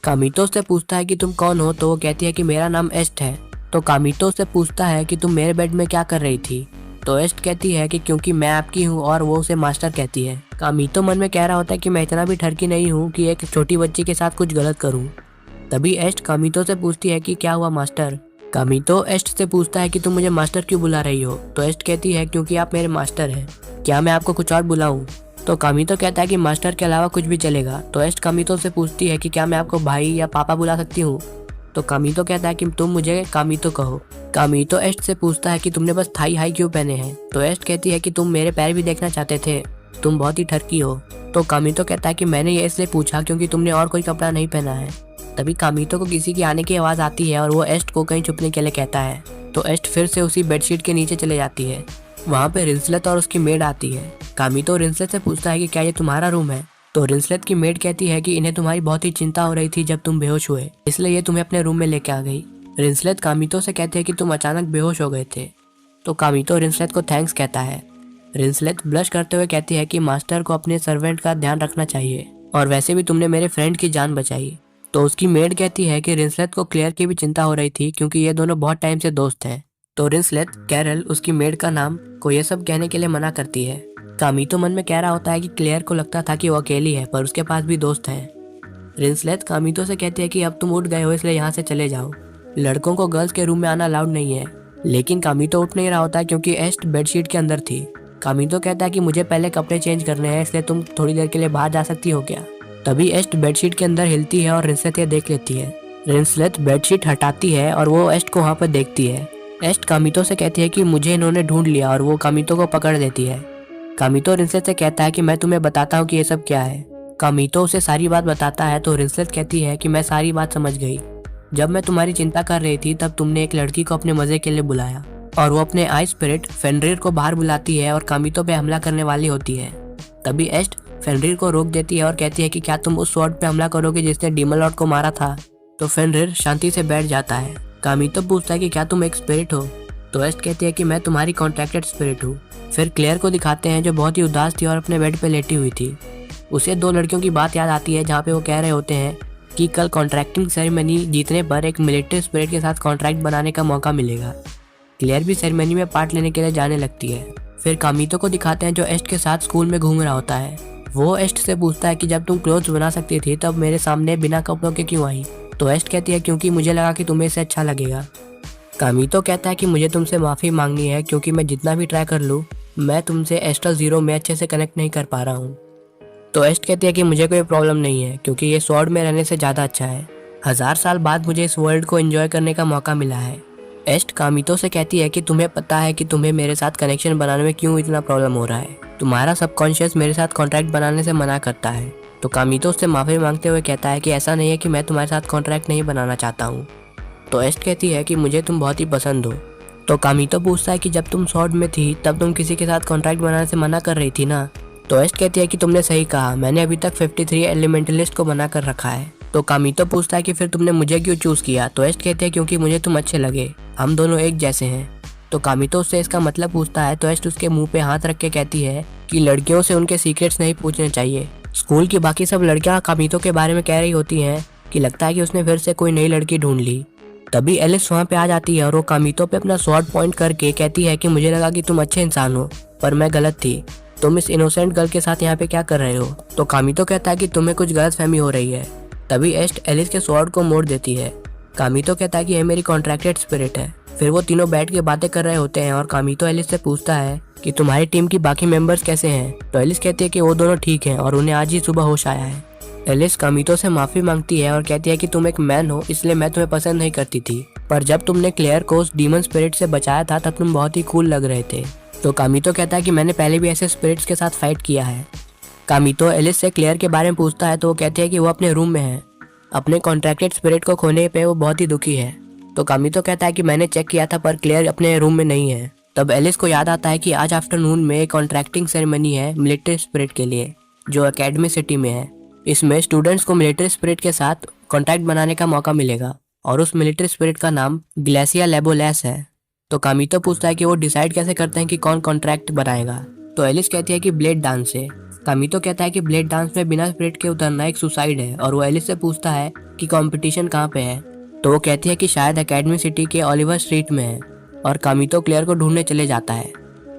कामितो उससे पूछता है कि तुम कौन हो, तो वो कहती है कि मेरा नाम एस्ट है। तो कामितो से पूछता है कि तुम मेरे बेड में क्या कर रही थी। तो एस्ट कहती है कि क्योंकि मैं आपकी हूँ, और वो उसे मास्टर कहती है। कामितो मन में कह रहा होता है कि मैं इतना भी ठरकी नहीं हूँ कि एक छोटी बच्ची के साथ कुछ गलत करूँ। तभी एस्ट कामितो से पूछती है कि क्या हुआ मास्टर। कामितो एस्ट से पूछता है कि तुम मुझे मास्टर क्यों बुला रही हो। तो एस्ट कहती है क्योंकि आप मेरे मास्टर हैं, क्या मैं आपको कुछ और बुलाऊं। तो कामितो कहता है कि मास्टर के अलावा कुछ भी चलेगा। तो एस्ट कामितो से पूछती है कि क्या मैं आपको भाई या पापा बुला सकती हूँ। तो कामितो कहता है कि तुम मुझे कामितो कहो। कामितो एस्ट से पूछता है कि तुमने बस थाई हाई क्यों पहने हैं। तो एस्ट कहती है कि तुम मेरे पैर भी देखना चाहते थे, तुम बहुत ही ठरकी हो। तो कामितो कहता है कि मैंने ये इसलिए पूछा क्योंकि तुमने और कोई कपड़ा नहीं पहना है। तभी कामितो को किसी की आने की आवाज़ आती है और वो एस्ट को कहीं छुपने के लिए कहता है। तो एस्ट फिर से उसी बेडशीट के नीचे चले जाती है। वहाँ पे रिंसलेट और उसकी मेड आती है। कामितो रिंसलेट से पूछता है कि क्या ये तुम्हारा रूम है। तो रिंसलेट की मेड कहती है कि इन्हें तुम्हारी बहुत ही चिंता हो रही थी जब तुम बेहोश हुए, इसलिए ये तुम्हें अपने रूम में लेके आ गई। रिंसलेट कामितो से कहते हैं कि तुम अचानक बेहोश हो गए थे। तो कामितो रिंसलेट को थैंक्स कहता है। रिंसलेट ब्लश करते हुए कहती है कि मास्टर को अपने सर्वेंट का ध्यान रखना चाहिए, और वैसे भी तुमने मेरे फ्रेंड की जान बचाई। तो उसकी मेड कहती है कि रिंसलेट को क्लेयर की भी चिंता हो रही थी क्योंकि ये दोनों बहुत टाइम से दोस्त हैं। तो रिंसलेट कैरल, उसकी मेड का नाम, को ये सब कहने के लिए मना करती है। कामितो मन में कह रहा होता है कि क्लेयर को लगता था कि वो अकेली है, पर उसके पास भी दोस्त हैं। रिंसलेट कामितो से कहती है कि अब तुम उठ गए हो, इसलिए यहाँ से चले जाओ, लड़कों को गर्ल्स के रूम में आना अलाउड नहीं है। लेकिन कामितो उठ नहीं रहा होता क्योंकि एस्ट बेडशीट के अंदर थी। कामितो कहता है कि मुझे पहले कपड़े चेंज करने हैं, इसलिए तुम थोड़ी देर के लिए बाहर जा सकती हो क्या। तभी एस्ट बेडशीट के अंदर हिलती है और रिंसलेट ये देख लेती है। रिंसलेट बेडशीट हटाती है और वो एस्ट को वहाँ पर देखती है। एस्ट कामितो से कहती है कि मुझे इन्होंने ढूंढ लिया, और वो कामितो को पकड़ देती है। कामितो रिंसलेट से कहता है कि मैं तुम्हें बताता हूँ कि ये सब क्या है। कामितो उसे सारी बात बताता है। तो रिंसलेट कहती है कि मैं सारी बात समझ गई। जब मैं तुम्हारी चिंता कर रही थी तब तुमने एक लड़की को अपने मजे के लिए बुलाया, और वो अपने आई स्पिरिट फेनरिर को बाहर बुलाती है और कामितो पे हमला करने वाली होती है। तभी एस्ट फेनरिर को रोक देती है और कहती है कि क्या तुम उस स्वॉर्ड पे हमला करोगे जिसने डीमन लॉर्ड को मारा था। तो फेनरिर शांति से बैठ जाता है। कामितो पूछता है कि क्या तुम एक स्पिरिट हो। तो एस्ट कहती है कि मैं तुम्हारी कॉन्ट्रैक्टेड स्पिरिट हूँ। फिर क्लेयर को दिखाते हैं जो बहुत ही उदास थी और अपने बेड पे लेटी हुई थी। उसे दो लड़कियों की बात याद आती है जहाँ पे वो कह रहे होते हैं कि कल कॉन्ट्रैक्टिंग सेरेमनी जीतने पर एक मिलिट्री स्पिरिट के साथ कॉन्ट्रैक्ट बनाने का मौका मिलेगा। क्लेयर भी सेरेमनी में पार्ट लेने के लिए जाने लगती है। फिर कामितो को दिखाते हैं जो एस्ट के साथ स्कूल में घूम रहा होता है। वो एस्ट से पूछता है कि जब तुम क्लोथ्स बना सकती थी तब मेरे सामने बिना कपड़ों के क्यों आई। तो एस्ट कहती है क्योंकि मुझे लगा कि तुम्हें इसे अच्छा लगेगा। कामितो कहता है कि मुझे तुमसे माफ़ी मांगनी है क्योंकि मैं जितना भी ट्राई कर लूँ मैं तुमसे एस्ट्रल ज़ीरो में अच्छे से कनेक्ट नहीं कर पा रहा हूँ। तो एस्ट कहती है कि मुझे कोई प्रॉब्लम नहीं है क्योंकि ये स्वॉर्ड में रहने से ज़्यादा अच्छा है। 1000 साल बाद मुझे इस वर्ल्ड को एंजॉय करने का मौका मिला है। एस्ट कामितो से कहती है कि तुम्हें पता है कि तुम्हें मेरे साथ कनेक्शन बनाने में क्यों इतना प्रॉब्लम हो रहा है। तुम्हारा सबकॉन्शियस मेरे साथ कॉन्ट्रैक्ट बनाने से मना करता है। तो कामितो उससे माफ़ी मांगते हुए कहता है कि ऐसा नहीं है कि मैं तुम्हारे साथ कॉन्ट्रैक्ट नहीं बनाना चाहता हूँ। तो एस्ट कहती है कि मुझे तुम बहुत ही पसंद हो। तो कामितो पूछता है कि जब तुम स्वॉर्ड में थी तब तुम किसी के साथ कॉन्ट्रैक्ट बनाने से मना कर रही थी ना। तो एस्ट कहती है कि तुमने सही कहा, मैंने अभी तक 53 एलिमेंटलिस्ट को बना कर रखा है। तो कामितो पूछता है कि फिर तुमने मुझे क्यों चूज़ किया। तो एस्ट कहती है क्योंकि मुझे तुम अच्छे लगे, हम दोनों एक जैसे हैं। तो कामितो उससे इसका मतलब पूछता है। तो एस्ट उसके मुंह पे हाथ रख के कहती है कि लड़कियों से उनके सीक्रेट्स नहीं पूछने चाहिए। स्कूल की बाकी सब लड़कियां कामितो के बारे में कह रही होती हैं कि लगता है कि उसने फिर से कोई नई लड़की ढूंढ ली। तभी एलिस वहाँ पे आ जाती है और वो कामितो पे अपना स्वॉर्ड पॉइंट करके कहती है कि मुझे लगा कि तुम अच्छे इंसान हो, पर मैं गलत थी। तुम इस इनोसेंट गर्ल के साथ यहाँ पे क्या कर रहे हो। तो कामितो कहता है कि तुम्हें कुछ गलतफहमी हो रही है। तभी एस्ट एलिस के स्वॉर्ड को मोड़ देती है। कामितो कहता है कि यह मेरी कॉन्ट्रैक्टेड स्पिरिट है। फिर वो तीनों बैठ के बातें कर रहे होते हैं और कामितो एलिस से पूछता है कि तुम्हारी टीम की बाकी मेंबर्स कैसे हैं। तो एलिस कहती है कि वो दोनों ठीक हैं और उन्हें आज ही सुबह होश आया है। एलिस कामितो से माफ़ी मांगती है और कहती है कि तुम एक मैन हो इसलिए मैं तुम्हें पसंद नहीं करती थी, पर जब तुमने क्लेयर को उस डीमन स्पिरिट से बचाया था तब तुम बहुत ही कूल लग रहे थे। तो कामितो कहता है कि मैंने पहले भी ऐसे स्पिरिट्स के साथ फाइट किया है। कामितो एलिस से क्लेयर के बारे में पूछता है तो वो कहती है कि वो अपने रूम में है। अपने कॉन्ट्रैक्टेड स्पिरिट को खोने पे वो बहुत ही दुखी है। तो कामितो कहता है कि मैंने चेक किया था पर क्लेयर अपने रूम में नहीं है। तब एलिस को याद आता है कि आज आफ्टरनून में एक कॉन्ट्रैक्टिंग सेरेमनी है मिलिट्री स्पिरिट के लिए जो एकेडमी सिटी में है। इसमें स्टूडेंट्स को मिलिट्री स्पिरिट के साथ कॉन्टैक्ट बनाने का मौका मिलेगा और उस मिलिट्री स्पिरिट का नाम ग्लेसिया लेबोलेस है। तो कामितो पूछता है कि वो डिसाइड कैसे करते हैं कि कौन कॉन्ट्रैक्ट बनाएगा। तो एलिस कहती है कि ब्लेड डांस से। कामितो कहता है कि ब्लेड डांस में बिना स्पिरिट के उतरना एक सुसाइड है और वो एलिस से पूछता है कि कंपटीशन कहाँ पे है। तो वो कहती है कि शायद एकेडमी सिटी के ओलिवर स्ट्रीट में है और कामितो क्लेयर को ढूंढने चले जाता है।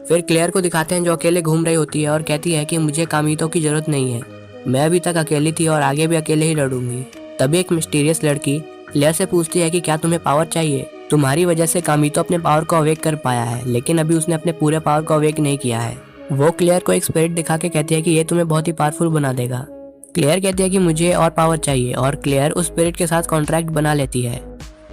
फिर क्लेयर को दिखाते हैं जो अकेले घूम रही होती है और कहती है कि मुझे कामितो की जरूरत नहीं है, मैं अभी तक अकेली थी और आगे भी अकेले ही लड़ूंगी। तभी एक मिस्टीरियस लड़की क्लेयर से पूछती है कि क्या तुम्हें पावर चाहिए? तुम्हारी वजह से कामितो अपने पावर को अवेक कर पाया है, लेकिन अभी उसने अपने पूरे पावर को अवेक नहीं किया है। वो क्लेयर को एक स्पिरिट दिखा के कहती है कि ये तुम्हें बहुत ही पावरफुल बना देगा। क्लेयर कहती है कि मुझे और पावर चाहिए और क्लेयर उस स्पिरिट के साथ कॉन्ट्रैक्ट बना लेती है।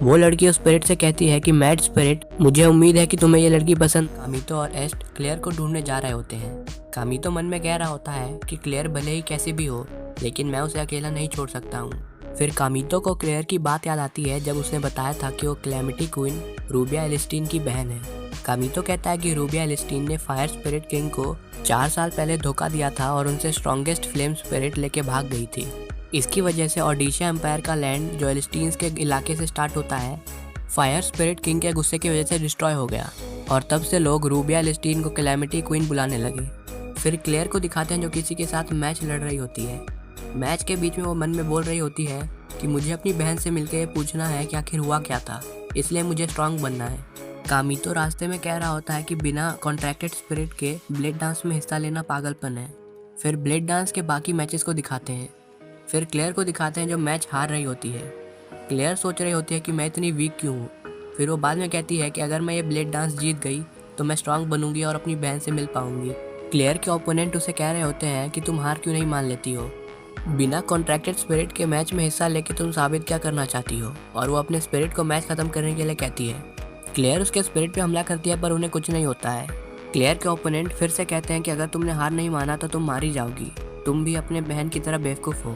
वो लड़की उस स्पिरिट से कहती है कि मैड स्पिरिट, मुझे उम्मीद है कि तुम्हें ये लड़की पसंद। कामितो और एस्ट क्लेयर को ढूंढने जा रहे होते हैं। कामितो मन में कह रहा होता है कि क्लेयर भले ही कैसी भी हो, लेकिन मैं उसे अकेला नहीं छोड़ सकता हूँ। फिर कामितो को क्लेयर की बात याद आती है जब उसने बताया था कि वो कैलेमिटी क्वीन रूबिया एलिस्टीन की बहन है। कामितो कहता है कि रूबिया एलिस्टीन ने फायर स्पिरिट किंग को 4 साल पहले धोखा दिया था और उनसे स्ट्रॉन्गेस्ट फ्लेम स्पिरिट लेके भाग गई थी। इसकी वजह से ओडिशा एम्पायर का लैंड जो एलिस्टीन्स के इलाके से स्टार्ट होता है, फायर स्पिरिट किंग के गुस्से की वजह से डिस्ट्रॉय हो गया और तब से लोग रूबिया एलिस्टीन को कैलेमिटी क्वीन बुलाने लगे। फिर क्लेयर को दिखाते हैं जो किसी के साथ मैच लड़ रही होती है। मैच के बीच में वो मन में बोल रही होती है कि मुझे अपनी बहन से मिलकर पूछना है कि आखिर हुआ क्या था, इसलिए मुझे स्ट्रांग बनना है। कामितो रास्ते में कह रहा होता है कि बिना कॉन्ट्रैक्टेड स्पिरिट के ब्लेड डांस में हिस्सा लेना पागलपन है। फिर ब्लेड डांस के बाकी मैचेस को दिखाते हैं। फिर क्लेयर को दिखाते हैं जो मैच हार रही होती है। क्लेयर सोच रही होती है कि मैं इतनी वीक क्यों हूँ। फिर वो बाद में कहती है कि अगर मैं ये ब्लेड डांस जीत गई तो मैं स्ट्रांग बनूंगी और अपनी बहन से मिल पाऊंगी। क्लेयर के ओपोनेंट उसे कह रहे होते हैं कि तुम हार क्यों नहीं मान लेती हो, बिना कॉन्ट्रैक्टेड स्पिरिट के मैच में हिस्सा लेके तुम साबित क्या करना चाहती हो। और वो अपने स्पिरिट को मैच खत्म करने के लिए कहती है। क्लेयर उसके स्पिरिट पे हमला करती है पर उन्हें कुछ नहीं होता है। क्लेयर के ओपोनेंट फिर से कहते हैं कि अगर तुमने हार नहीं माना तो तुम मारी जाओगी, तुम भी अपने बहन की तरह बेवकूफ़ हो।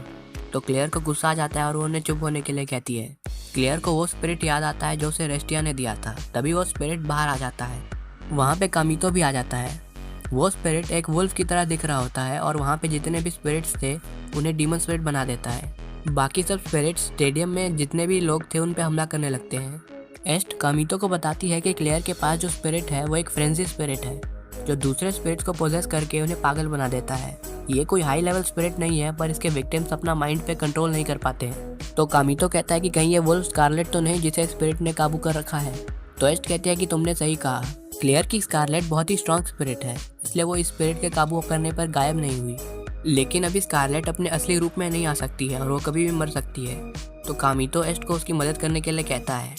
तो क्लेयर को गुस्सा आ जाता है और वो उन्हें चुप होने के लिए कहती है। क्लेयर को वो स्पिरिट याद आता है जो उसे रेस्टिया ने दिया था। तभी वो स्पिरिट बाहर आ जाता है। वहाँ पे कामितो भी आ जाता है। वो स्पिरिट एक वुल्फ की तरह दिख रहा होता है और वहाँ पे जितने भी स्पिरिट्स थे उन्हें डीमन स्पिरिट बना देता है। बाकी सब स्पिरिट्स स्टेडियम में जितने भी लोग थे उन पे हमला करने लगते हैं। एस्ट कामितो को बताती है कि क्लेयर के पास जो स्पिरिट है वो एक फ्रेंजी स्पिरिट है जो दूसरे स्पिरिट्स को पोजेस करके उन्हें पागल बना देता है। ये कोई हाई लेवल स्पिरिट नहीं है पर इसके विक्टिम्स अपना माइंड पे कंट्रोल नहीं कर पाते हैं। तो कामितो कहता है कि कहीं ये वुल्फ स्कारलेट तो नहीं जिसे स्पिरिट ने काबू कर रखा है। तो एस्ट कहती है कि तुमने सही कहा, क्लेयर की स्कारलेट बहुत ही स्ट्रॉन्ग स्पिरिट है, इसलिए वो इस स्पिरिट के काबू करने पर गायब नहीं हुई। लेकिन अभी स्कारलेट अपने असली रूप में नहीं आ सकती है और वो कभी भी मर सकती है। तो कामितो एस्ट को उसकी मदद करने के लिए कहता है।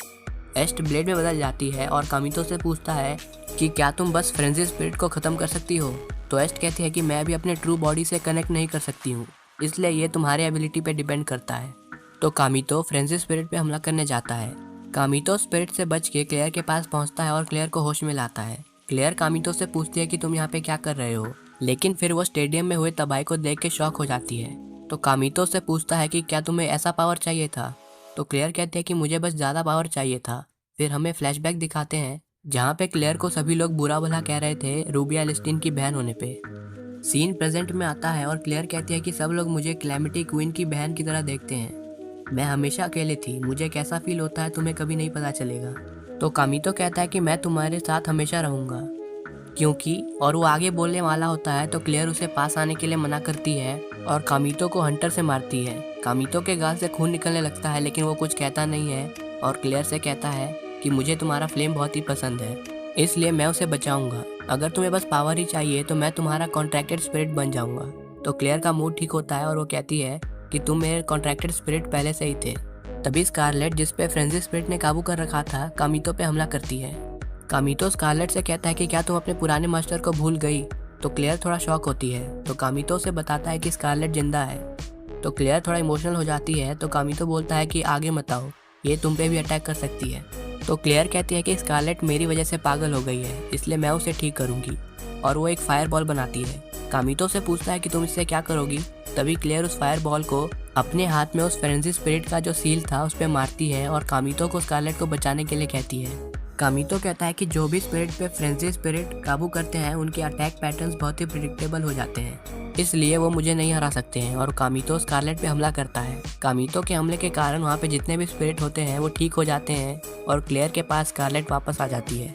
एस्ट ब्लेड में बदल जाती है और कामितो से पूछता है कि क्या तुम बस फ्रेंजी स्पिरिट को ख़त्म कर सकती हो। तो एस्ट कहती है कि मैं भी अपने ट्रू बॉडी से कनेक्ट नहीं कर सकती हूँ, इसलिए ये तुम्हारे एबिलिटी पे डिपेंड करता है। तो कामितो फ्रेंजी स्पिरिट पे हमला करने जाता है। कामितो स्पिरिट से बच के क्लेयर के पास पहुंचता है और क्लेयर को होश में लाता है। क्लेयर कामितो से पूछती है कि तुम यहाँ पे क्या कर रहे हो, लेकिन फिर वो स्टेडियम में हुए तबाही को देख के शॉक हो जाती है। तो कामितो से पूछता है कि क्या तुम्हें ऐसा पावर चाहिए था। तो क्लेयर कहती है कि मुझे बस ज़्यादा पावर चाहिए था। फिर हमें फ्लैशबैक दिखाते हैं जहाँ पे क्लेयर को सभी लोग बुरा भला कह रहे थे रूबिया एलिस्टीन की बहन होने पे। सीन प्रेजेंट में आता है और क्लेयर कहती है कि सब लोग मुझे कैलेमिटी क्वीन की बहन की तरह देखते हैं, मैं हमेशा अकेले थी, मुझे कैसा फील होता है तुम्हें कभी नहीं पता चलेगा। तो कामितो कहता है कि मैं तुम्हारे साथ हमेशा रहूँगा क्योंकि, और वो आगे बोलने वाला होता है तो क्लेयर उसे पास आने के लिए मना करती है और कामितो को हंटर से मारती है। कामितो के गाल से खून निकलने लगता है लेकिन वो कुछ कहता नहीं है और क्लेयर से कहता है कि मुझे तुम्हारा फ्लेम बहुत ही पसंद है, इसलिए मैं उसे बचाऊंगा। अगर तुम्हें बस पावर ही चाहिए तो मैं तुम्हारा कॉन्ट्रैक्टेड स्पिरिट बन जाऊंगा। तो क्लेयर का मूड ठीक होता है और वो कहती है कि तुम मेरे कॉन्ट्रैक्टेड स्पिरिट पहले से ही थे। तभी स्कारलेट, जिस पे फ्रेंजी स्पिरिट ने काबू कर रखा था, कामितो पे हमला करती है। कामितो स्कारलेट से कहता है कि क्या तुम अपने पुराने मास्टर को भूल गई। तो क्लेयर थोड़ा शॉक होती है। तो कामितो से बताता है कि स्कारलेट जिंदा है। तो क्लेयर थोड़ा इमोशनल हो जाती है। तो कामितो बोलता है कि आगे मत आओ, ये तुम पे भी अटैक कर सकती है। तो क्लेयर कहती है कि स्कारलेट मेरी वजह से पागल हो गई है, इसलिए मैं उसे ठीक करूंगी। और वो एक फायर बॉल बनाती है। कामितो से पूछता है कि तुम इससे क्या करोगी। तभी क्लेयर उस फायर बॉल को अपने हाथ में उस फ्रेंजी स्पिरिट का जो सील था उस पर मारती है और कामितो को स्कारलेट को बचाने के लिए कहती है। कामितो कहता है कि जो भी स्पिरिट पे फ्रेंजी स्पिरिट काबू करते हैं उनके अटैक पैटर्न्स बहुत ही प्रिडिक्टेबल हो जाते हैं, इसलिए वो मुझे नहीं हरा सकते हैं। और कामितो स्कारलेट पे हमला करता है। कामितो के हमले के कारण वहाँ पे जितने भी स्पिरिट होते हैं वो ठीक हो जाते हैं और क्लेयर के पास स्कारलेट वापस आ जाती है।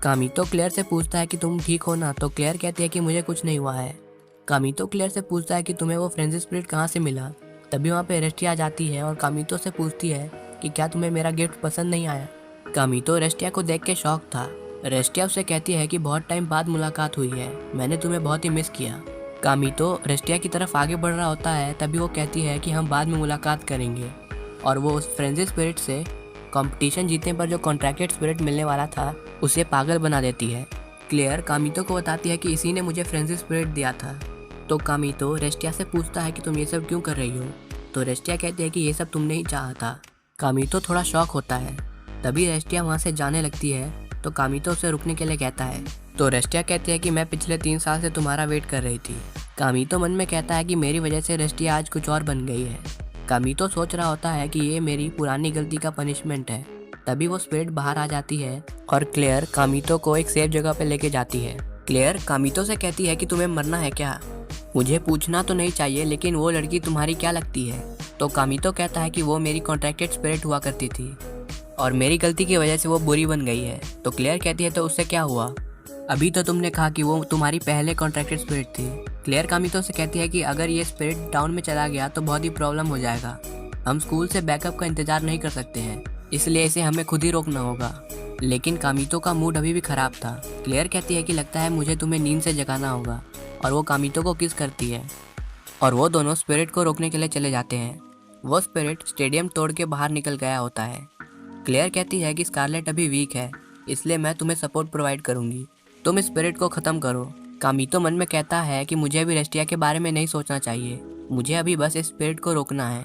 कामितो क्लेयर से पूछता है कि तुम ठीक हो ना। तो क्लेयर कहती है कि मुझे कुछ नहीं हुआ है। कामितो क्लेयर से पूछता है कि तुम्हें वो फ्रेंजी स्पिरिट कहाँ से मिला। तभी वहाँ पे रेस्टी आ जाती है और कामितो से पूछती है कि क्या तुम्हें मेरा गिफ्ट पसंद नहीं आया। कामितो रेस्टिया को देख के शॉक था। रेस्टिया उससे कहती है कि बहुत टाइम बाद मुलाकात हुई है, मैंने तुम्हें बहुत ही मिस किया। कामितो रेस्टिया की तरफ आगे बढ़ रहा होता है, तभी वो कहती है कि हम बाद में मुलाकात करेंगे, और वो उस फ्रेंजी स्पिरिट से कंपटीशन जीतने पर जो कॉन्ट्रैक्टेड स्पिरिट मिलने वाला था उसे पागल बना देती है। क्लेयर कामितो को बताती है कि इसी ने मुझे फ्रेंजी स्पिरिट दिया था। तो कामितो रेस्टिया से पूछता है कि तुम ये सब क्यों कर रही हो। तो रेस्टिया कहती है कि ये सब तुमने ही चाहा था। कामितो थोड़ा शॉक होता है। तभी रेस्टिया वहाँ से जाने लगती है, तो कामितो उसे रुकने के लिए कहता है। तो रेस्टिया कहती है कि मैं पिछले 3 साल से तुम्हारा वेट कर रही थी। कामितो मन में कहता है कि मेरी वजह से रेस्टिया आज कुछ और बन गई है। कामितो सोच रहा होता है कि ये मेरी पुरानी गलती का पनिशमेंट है। तभी वो स्पिरिट बाहर आ जाती है और क्लेयर कामितो को एक सेफ जगह पे लेके जाती है। क्लेयर कामितो से कहती है कि तुम्हें मरना है क्या। मुझे पूछना तो नहीं चाहिए, लेकिन वो लड़की तुम्हारी क्या लगती है। तो कामितो कहता है कि वो मेरी कॉन्ट्रैक्टेड स्पिरिट हुआ करती थी और मेरी गलती की वजह से वो बुरी बन गई है। तो क्लेयर कहती है तो उससे क्या हुआ, अभी तो तुमने कहा कि वो तुम्हारी पहले कॉन्ट्रैक्टेड स्पिरिट थी। क्लेयर कामितो से कहती है कि अगर ये स्पिरिट टाउन में चला गया तो बहुत ही प्रॉब्लम हो जाएगा, हम स्कूल से बैकअप का इंतजार नहीं कर सकते हैं, इसलिए इसे हमें खुद ही रोकना होगा। लेकिन कामितो का मूड अभी भी खराब था। क्लेयर कहती है कि लगता है मुझे तुम्हें नींद से जगाना होगा, और वो कामितो को किस करती है और वो दोनों स्पिरिट को रोकने के लिए चले जाते हैं। वो स्पिरिट स्टेडियम तोड़ के बाहर निकल गया होता है। क्लेयर कहती है कि स्कारलेट अभी वीक है, इसलिए मैं तुम्हें सपोर्ट प्रोवाइड करूंगी, तुम इस स्पिरिट को ख़त्म करो। कामितो मन में कहता है कि मुझे अभी रेस्टिया के बारे में नहीं सोचना चाहिए, मुझे अभी बस इस स्पिरिट को रोकना है।